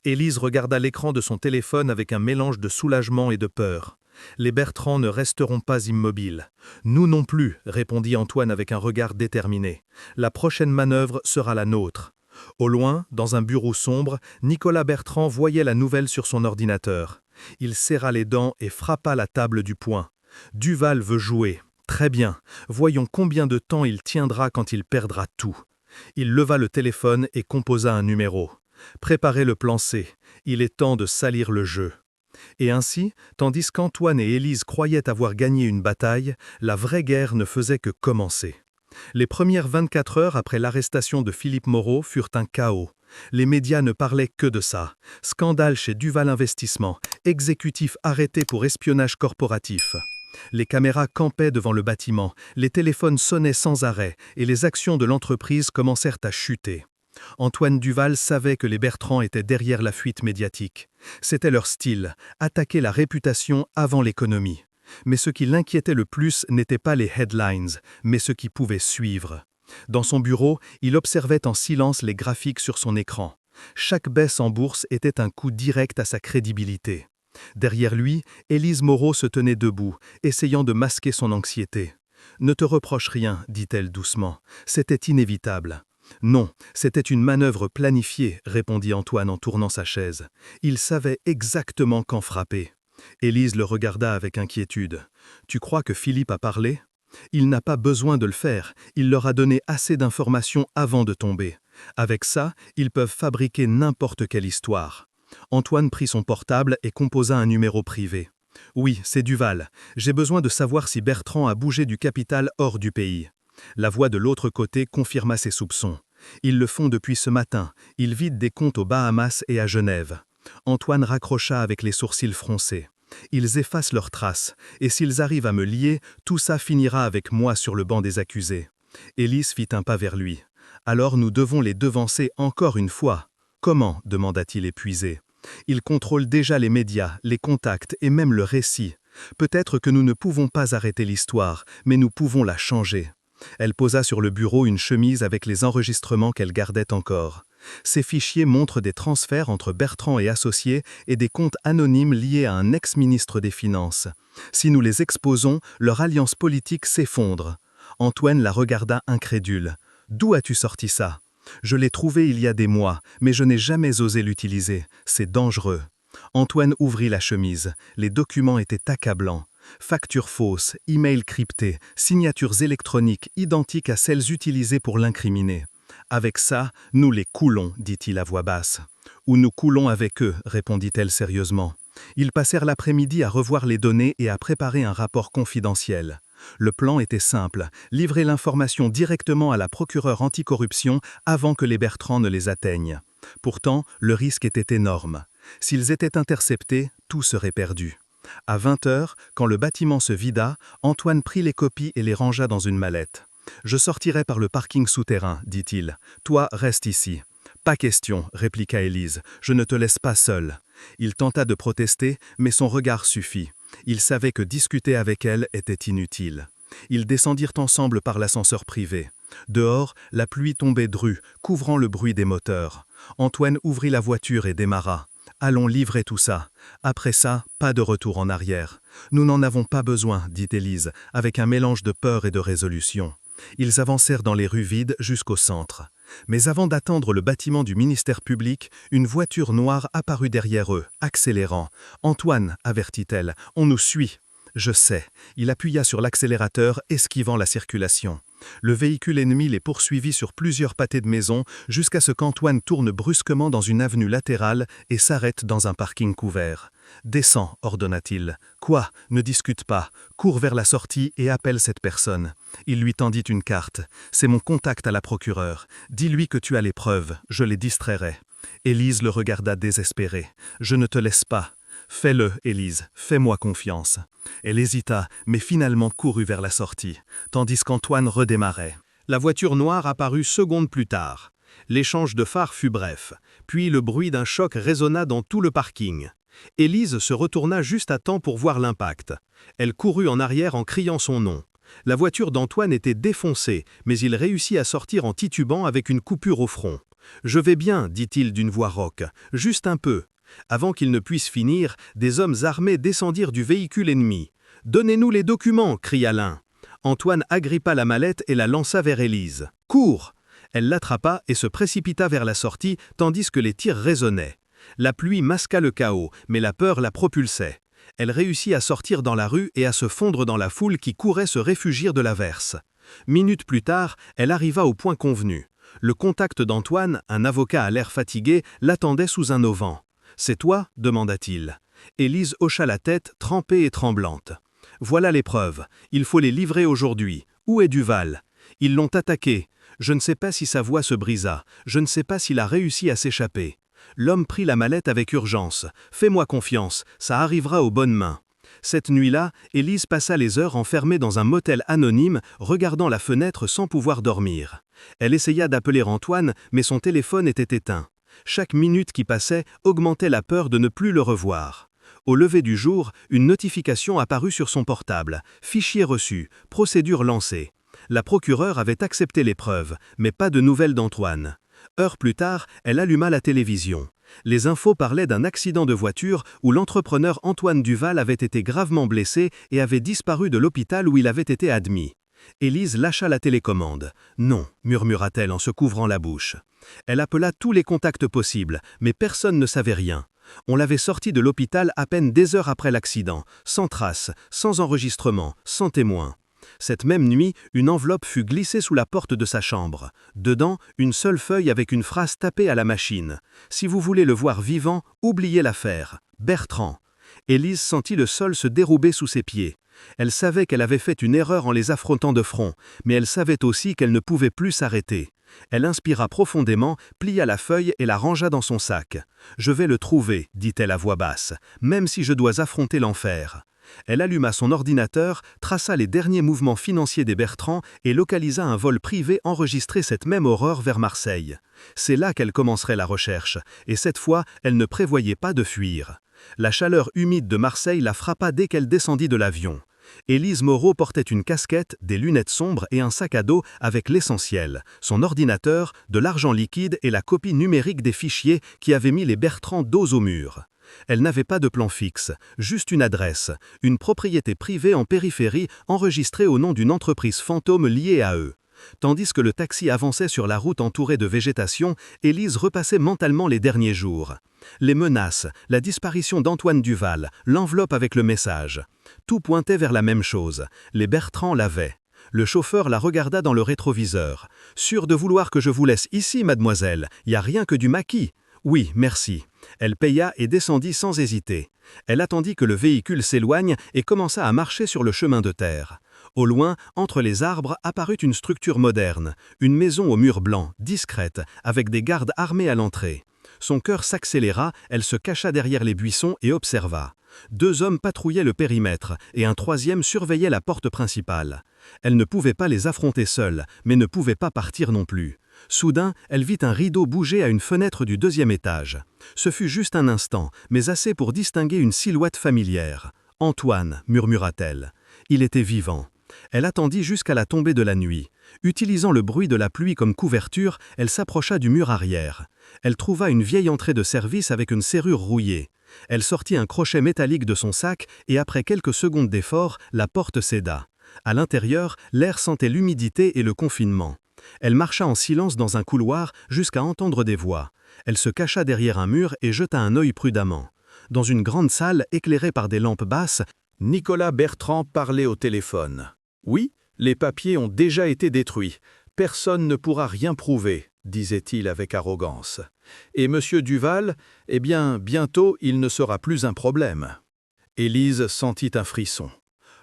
Élise regarda l'écran de son téléphone avec un mélange de soulagement et de peur. Les Bertrand ne resteront pas immobiles. Nous non plus, répondit Antoine avec un regard déterminé. La prochaine manœuvre sera la nôtre. Au loin, dans un bureau sombre, Nicolas Bertrand voyait la nouvelle sur son ordinateur. Il serra les dents et frappa la table du poing. Duval veut jouer. Très bien. Voyons combien de temps il tiendra quand il perdra tout. Il leva le téléphone et composa un numéro. Préparez le plan C. Il est temps de salir le jeu. Et ainsi, tandis qu'Antoine et Élise croyaient avoir gagné une bataille, la vraie guerre ne faisait que commencer. Les premières 24 heures après l'arrestation de Philippe Moreau furent un chaos. Les médias ne parlaient que de ça. Scandale chez Duval Investissement, exécutif arrêté pour espionnage corporatif. Les caméras campaient devant le bâtiment, les téléphones sonnaient sans arrêt et les actions de l'entreprise commencèrent à chuter. Antoine Duval savait que les Bertrand étaient derrière la fuite médiatique. C'était leur style, attaquer la réputation avant l'économie. Mais ce qui l'inquiétait le plus n'était pas les headlines, mais ce qui pouvait suivre. Dans son bureau, il observait en silence les graphiques sur son écran. Chaque baisse en bourse était un coup direct à sa crédibilité. Derrière lui, Élise Moreau se tenait debout, essayant de masquer son anxiété. « Ne te reproche rien, dit-elle doucement. C'était inévitable. » « Non, c'était une manœuvre planifiée, répondit Antoine en tournant sa chaise. Il savait exactement quand frapper. Élise le regarda avec inquiétude. « Tu crois que Philippe a parlé ? Il n'a pas besoin de le faire, il leur a donné assez d'informations avant de tomber. Avec ça, ils peuvent fabriquer n'importe quelle histoire. » Antoine prit son portable et composa un numéro privé. « Oui, c'est Duval. J'ai besoin de savoir si Bertrand a bougé du capital hors du pays. » La voix de l'autre côté confirma ses soupçons. Ils le font depuis ce matin. Ils vident des comptes aux Bahamas et à Genève. Antoine raccrocha avec les sourcils froncés. Ils effacent leurs traces, et s'ils arrivent à me lier, tout ça finira avec moi sur le banc des accusés. Élise fit un pas vers lui. Alors nous devons les devancer encore une fois. Comment ? Demanda-t-il épuisé. Ils contrôlent déjà les médias, les contacts et même le récit. Peut-être que nous ne pouvons pas arrêter l'histoire, mais nous pouvons la changer. Elle posa sur le bureau une chemise avec les enregistrements qu'elle gardait encore. Ces fichiers montrent des transferts entre Bertrand et Associés et des comptes anonymes liés à un ex-ministre des Finances. Si nous les exposons, leur alliance politique s'effondre. Antoine la regarda incrédule. « D'où as-tu sorti ça ?» Je l'ai trouvé il y a des mois, mais je n'ai jamais osé l'utiliser. C'est dangereux. Antoine ouvrit la chemise. Les documents étaient accablants. Factures fausses, emails cryptés, signatures électroniques identiques à celles utilisées pour l'incriminer. Avec ça, nous les coulons, dit-il à voix basse. Ou nous coulons avec eux, répondit-elle sérieusement. Ils passèrent l'après-midi à revoir les données et à préparer un rapport confidentiel. Le plan était simple, livrer l'information directement à la procureure anticorruption avant que les Bertrand ne les atteignent. Pourtant, le risque était énorme. S'ils étaient interceptés, tout serait perdu. À 20h, quand le bâtiment se vida, Antoine prit les copies et les rangea dans une mallette. « Je sortirai par le parking souterrain, dit-il. Toi, reste ici. » « Pas question, répliqua Élise. Je ne te laisse pas seule. » Il tenta de protester, mais son regard suffit. Il savait que discuter avec elle était inutile. Ils descendirent ensemble par l'ascenseur privé. Dehors, la pluie tombait drue, couvrant le bruit des moteurs. Antoine ouvrit la voiture et démarra. « Allons livrer tout ça. Après ça, pas de retour en arrière. Nous n'en avons pas besoin, dit Élise, avec un mélange de peur et de résolution. Ils avancèrent dans les rues vides jusqu'au centre. Mais avant d'attendre le bâtiment du ministère public, une voiture noire apparut derrière eux, accélérant. « Antoine, avertit-elle, on nous suit. » « Je sais. » Il appuya sur l'accélérateur, esquivant la circulation. Le véhicule ennemi les poursuivit sur plusieurs pâtés de maison jusqu'à ce qu'Antoine tourne brusquement dans une avenue latérale et s'arrête dans un parking couvert. « Descends, ordonna-t-il. « Quoi? Ne discute pas. Cours vers la sortie et appelle cette personne. » Il lui tendit une carte. « C'est mon contact à la procureure. Dis-lui que tu as les preuves. Je les distrairai. » Élise le regarda désespérée. « Je ne te laisse pas. » « Fais-le, Élise, fais-moi confiance. » Elle hésita, mais finalement courut vers la sortie, tandis qu'Antoine redémarrait. La voiture noire apparut secondes plus tard. L'échange de phares fut bref, puis le bruit d'un choc résonna dans tout le parking. Élise se retourna juste à temps pour voir l'impact. Elle courut en arrière en criant son nom. La voiture d'Antoine était défoncée, mais il réussit à sortir en titubant avec une coupure au front. « Je vais bien, dit-il d'une voix rauque, juste un peu. » Avant qu'il ne puisse finir, des hommes armés descendirent du véhicule ennemi. « Donnez-nous les documents !» cria l'un. Antoine agrippa la mallette et la lança vers Élise. « Cours !» Elle l'attrapa et se précipita vers la sortie, tandis que les tirs résonnaient. La pluie masqua le chaos, mais la peur la propulsait. Elle réussit à sortir dans la rue et à se fondre dans la foule qui courait se réfugier de l'averse. Minutes plus tard, elle arriva au point convenu. Le contact d'Antoine, un avocat à l'air fatigué, l'attendait sous un auvent. « C'est toi ?» demanda-t-il. Élise hocha la tête, trempée et tremblante. « Voilà les preuves. Il faut les livrer aujourd'hui. Où est Duval ? Ils l'ont attaqué. Je ne sais pas si sa voix se brisa. Je ne sais pas s'il a réussi à s'échapper. » L'homme prit la mallette avec urgence. « Fais-moi confiance, ça arrivera aux bonnes mains. » Cette nuit-là, Élise passa les heures enfermée dans un motel anonyme, regardant la fenêtre sans pouvoir dormir. Elle essaya d'appeler Antoine, mais son téléphone était éteint. Chaque minute qui passait augmentait la peur de ne plus le revoir. Au lever du jour, une notification apparut sur son portable. Fichier reçu, procédure lancée. La procureure avait accepté les preuves, mais pas de nouvelles d'Antoine. Heures plus tard, elle alluma la télévision. Les infos parlaient d'un accident de voiture où l'entrepreneur Antoine Duval avait été gravement blessé et avait disparu de l'hôpital où il avait été admis. Élise lâcha la télécommande. « Non », murmura-t-elle en se couvrant la bouche. Elle appela tous les contacts possibles, mais personne ne savait rien. On l'avait sorti de l'hôpital à peine des heures après l'accident, sans trace, sans enregistrement, sans témoin. Cette même nuit, une enveloppe fut glissée sous la porte de sa chambre. Dedans, une seule feuille avec une phrase tapée à la machine. « Si vous voulez le voir vivant, oubliez l'affaire. Bertrand. » Élise sentit le sol se dérouber sous ses pieds. Elle savait qu'elle avait fait une erreur en les affrontant de front, mais elle savait aussi qu'elle ne pouvait plus s'arrêter. Elle inspira profondément, plia la feuille et la rangea dans son sac. « Je vais le trouver, dit-elle à voix basse, même si je dois affronter l'enfer. » Elle alluma son ordinateur, traça les derniers mouvements financiers des Bertrand et localisa un vol privé enregistré cette même horreur vers Marseille. C'est là qu'elle commencerait la recherche, et cette fois, elle ne prévoyait pas de fuir. La chaleur humide de Marseille la frappa dès qu'elle descendit de l'avion. Élise Moreau portait une casquette, des lunettes sombres et un sac à dos avec l'essentiel, son ordinateur, de l'argent liquide et la copie numérique des fichiers qui avaient mis les Bertrand dos au mur. Elle n'avait pas de plan fixe, juste une adresse, une propriété privée en périphérie enregistrée au nom d'une entreprise fantôme liée à eux. Tandis que le taxi avançait sur la route entourée de végétation, Élise repassait mentalement les derniers jours. Les menaces, la disparition d'Antoine Duval, l'enveloppe avec le message. Tout pointait vers la même chose. Les Bertrand l'avaient. Le chauffeur la regarda dans le rétroviseur. « Sûr de vouloir que je vous laisse ici, mademoiselle, y a rien que du maquis. » « Oui, merci. » Elle paya et descendit sans hésiter. Elle attendit que le véhicule s'éloigne et commença à marcher sur le chemin de terre. Au loin, entre les arbres, apparut une structure moderne, une maison aux murs blancs, discrète, avec des gardes armés à l'entrée. Son cœur s'accéléra, elle se cacha derrière les buissons et observa. 2 hommes patrouillaient le périmètre et un 3e surveillait la porte principale. Elle ne pouvait pas les affronter seule, mais ne pouvait pas partir non plus. Soudain, elle vit un rideau bouger à une fenêtre du 2e étage. Ce fut juste un instant, mais assez pour distinguer une silhouette familière. « Antoine » murmura-t-elle. Il était vivant. Elle attendit jusqu'à la tombée de la nuit. Utilisant le bruit de la pluie comme couverture, elle s'approcha du mur arrière. Elle trouva une vieille entrée de service avec une serrure rouillée. Elle sortit un crochet métallique de son sac et après quelques secondes d'effort, la porte céda. À l'intérieur, l'air sentait l'humidité et le confinement. Elle marcha en silence dans un couloir jusqu'à entendre des voix. Elle se cacha derrière un mur et jeta un œil prudemment. Dans une grande salle éclairée par des lampes basses, Nicolas Bertrand parlait au téléphone. « Oui, les papiers ont déjà été détruits. Personne ne pourra rien prouver, disait-il avec arrogance. Et Monsieur Duval, eh bien, bientôt il ne sera plus un problème. » Élise sentit un frisson.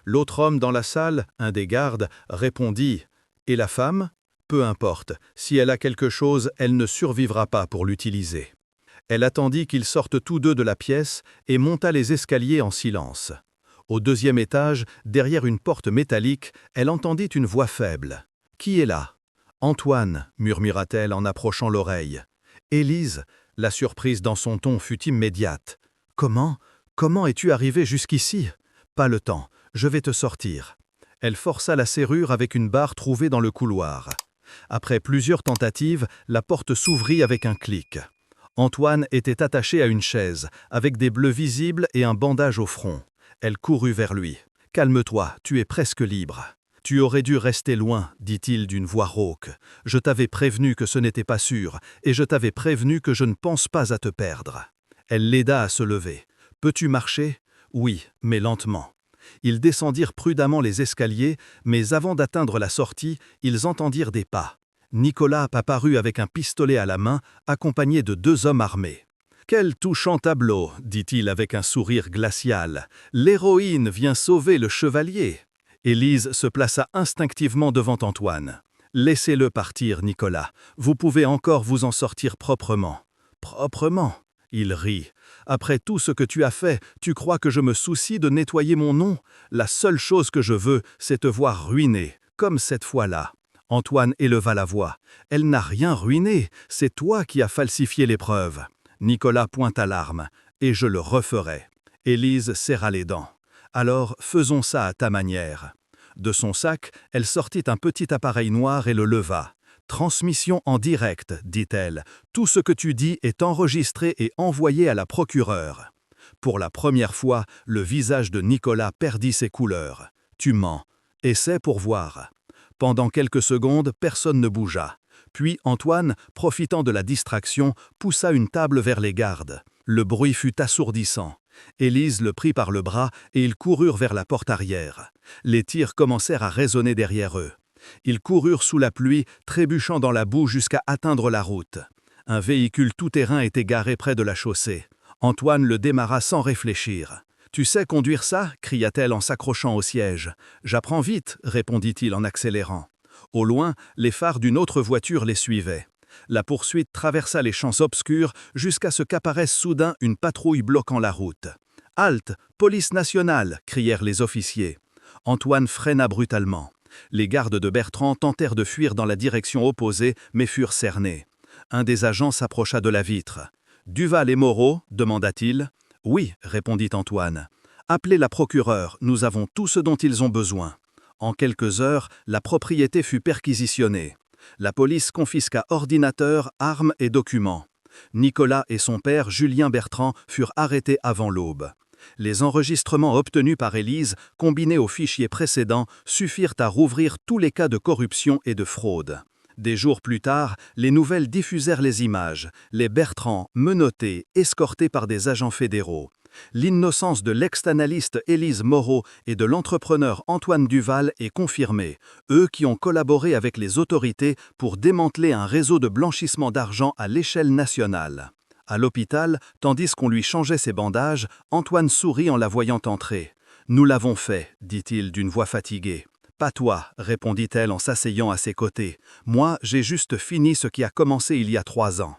L'autre homme dans la salle, un des gardes, répondit « Et la femme ? Peu importe, si elle a quelque chose, elle ne survivra pas pour l'utiliser. » Elle attendit qu'ils sortent tous deux de la pièce et monta les escaliers en silence. Au 2e étage, derrière une porte métallique, elle entendit une voix faible. « Qui est là ?»« Antoine » murmura-t-elle en approchant l'oreille. « Élise ?» La surprise dans son ton fut immédiate. « Comment es-tu arrivée jusqu'ici ?»« Pas le temps, je vais te sortir. » Elle força la serrure avec une barre trouvée dans le couloir. Après plusieurs tentatives, la porte s'ouvrit avec un clic. Antoine était attaché à une chaise, avec des bleus visibles et un bandage au front. Elle courut vers lui. « Calme-toi, tu es presque libre. »« Tu aurais dû rester loin, dit-il d'une voix rauque. Je t'avais prévenu que ce n'était pas sûr, et je t'avais prévenu que je ne pense pas à te perdre. » Elle l'aida à se lever. « Peux-tu marcher ? » ?»« Oui, mais lentement. » Ils descendirent prudemment les escaliers, mais avant d'atteindre la sortie, ils entendirent des pas. Nicolas apparut avec un pistolet à la main, accompagné de 2 hommes armés. « Quel touchant tableau !» dit-il avec un sourire glacial. « L'héroïne vient sauver le chevalier !» Élise se plaça instinctivement devant Antoine. « Laissez-le partir, Nicolas. Vous pouvez encore vous en sortir proprement. »« Proprement ?» Il rit. « Après tout ce que tu as fait, tu crois que je me soucie de nettoyer mon nom ? La seule chose que je veux, c'est te voir ruiné, comme cette fois-là. » Antoine éleva la voix. « Elle n'a rien ruiné, c'est toi qui as falsifié les preuves. » Nicolas pointa l'arme. « Et je le referai. » Élise serra les dents. « Alors, faisons ça à ta manière. » De son sac, elle sortit un petit appareil noir et le leva. « Transmission en direct, dit-elle. Tout ce que tu dis est enregistré et envoyé à la procureure. » Pour la première fois, le visage de Nicolas perdit ses couleurs. « Tu mens. Essaie pour voir. » Pendant quelques secondes, personne ne bougea. Puis Antoine, profitant de la distraction, poussa une table vers les gardes. Le bruit fut assourdissant. Élise le prit par le bras et ils coururent vers la porte arrière. Les tirs commencèrent à résonner derrière eux. Ils coururent sous la pluie, trébuchant dans la boue jusqu'à atteindre la route. Un véhicule tout-terrain était garé près de la chaussée. Antoine le démarra sans réfléchir. « Tu sais conduire ça ?» cria-t-elle en s'accrochant au siège. « J'apprends vite » répondit-il en accélérant. Au loin, les phares d'une autre voiture les suivaient. La poursuite traversa les champs obscurs jusqu'à ce qu'apparaisse soudain une patrouille bloquant la route. « Halte, police nationale !» crièrent les officiers. Antoine freina brutalement. Les gardes de Bertrand tentèrent de fuir dans la direction opposée, mais furent cernés. Un des agents s'approcha de la vitre. « Duval et Moreau ?» demanda-t-il. « Oui » répondit Antoine. « Appelez la procureure, nous avons tout ce dont ils ont besoin. » En quelques heures, la propriété fut perquisitionnée. La police confisqua ordinateurs, armes et documents. Nicolas et son père, Julien Bertrand, furent arrêtés avant l'aube. Les enregistrements obtenus par Élise, combinés aux fichiers précédents, suffirent à rouvrir tous les cas de corruption et de fraude. Des jours plus tard, les nouvelles diffusèrent les images, les Bertrand menottés, escortés par des agents fédéraux. L'innocence de l'ex-analyste Élise Moreau et de l'entrepreneur Antoine Duval est confirmée, eux qui ont collaboré avec les autorités pour démanteler un réseau de blanchissement d'argent à l'échelle nationale. À l'hôpital, tandis qu'on lui changeait ses bandages, Antoine sourit en la voyant entrer. « Nous l'avons fait », dit-il d'une voix fatiguée. « Pas toi », répondit-elle en s'asseyant à ses côtés. « Moi, j'ai juste fini ce qui a commencé il y a 3 ans. »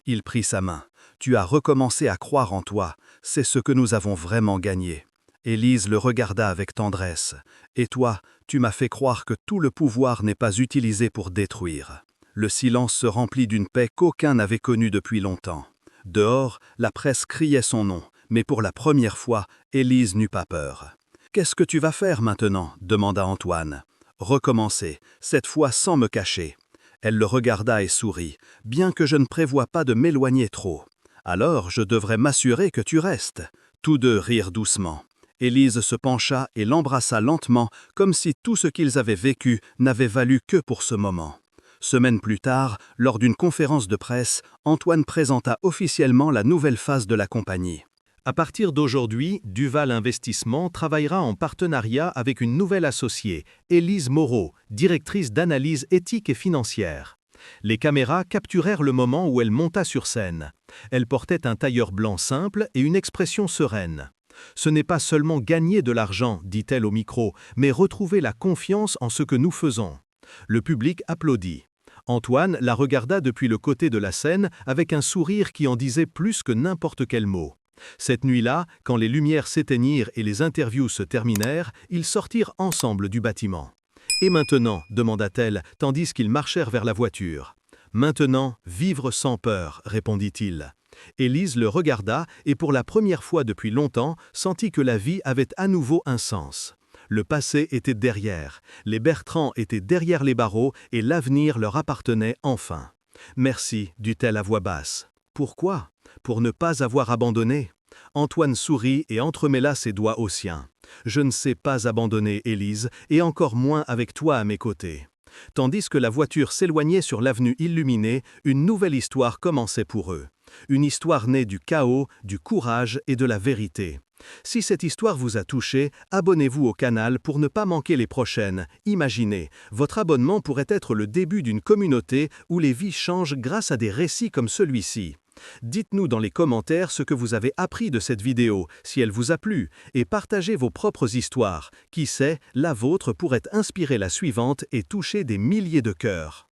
Il prit sa main. « Tu as recommencé à croire en toi. C'est ce que nous avons vraiment gagné. » Élise le regarda avec tendresse. « Et toi, tu m'as fait croire que tout le pouvoir n'est pas utilisé pour détruire. » Le silence se remplit d'une paix qu'aucun n'avait connue depuis longtemps. Dehors, la presse criait son nom, mais pour la première fois, Élise n'eut pas peur. « Qu'est-ce que tu vas faire maintenant » demanda Antoine. « Recommencer, cette fois sans me cacher. » Elle le regarda et sourit, « Bien que je ne prévoie pas de m'éloigner trop. »« Alors, je devrais m'assurer que tu restes. » Tous deux rirent doucement. Élise se pencha et l'embrassa lentement, comme si tout ce qu'ils avaient vécu n'avait valu que pour ce moment. Semaines plus tard, lors d'une conférence de presse, Antoine présenta officiellement la nouvelle phase de la compagnie. À partir d'aujourd'hui, Duval Investissement travaillera en partenariat avec une nouvelle associée, Élise Moreau, directrice d'analyse éthique et financière. Les caméras capturèrent le moment où elle monta sur scène. Elle portait un tailleur blanc simple et une expression sereine. « Ce n'est pas seulement gagner de l'argent, dit-elle au micro, mais retrouver la confiance en ce que nous faisons. » Le public applaudit. Antoine la regarda depuis le côté de la scène avec un sourire qui en disait plus que n'importe quel mot. Cette nuit-là, quand les lumières s'éteignirent et les interviews se terminèrent, ils sortirent ensemble du bâtiment. « Et maintenant » demanda-t-elle, tandis qu'ils marchèrent vers la voiture. « Maintenant, vivre sans peur » répondit-il. Élise le regarda et pour la première fois depuis longtemps sentit que la vie avait à nouveau un sens. Le passé était derrière, les Bertrand étaient derrière les barreaux et l'avenir leur appartenait enfin. « Merci » dit-elle à voix basse. « Pourquoi ? Pour ne pas avoir abandonné ?» Antoine sourit et entremêla ses doigts aux siens. « Je ne sais pas abandonner, Élise, et encore moins avec toi à mes côtés. » Tandis que la voiture s'éloignait sur l'avenue illuminée, une nouvelle histoire commençait pour eux. Une histoire née du chaos, du courage et de la vérité. Si cette histoire vous a touché, abonnez-vous au canal pour ne pas manquer les prochaines. Imaginez, votre abonnement pourrait être le début d'une communauté où les vies changent grâce à des récits comme celui-ci. Dites-nous dans les commentaires ce que vous avez appris de cette vidéo, si elle vous a plu, et partagez vos propres histoires. Qui sait, la vôtre pourrait inspirer la suivante et toucher des milliers de cœurs.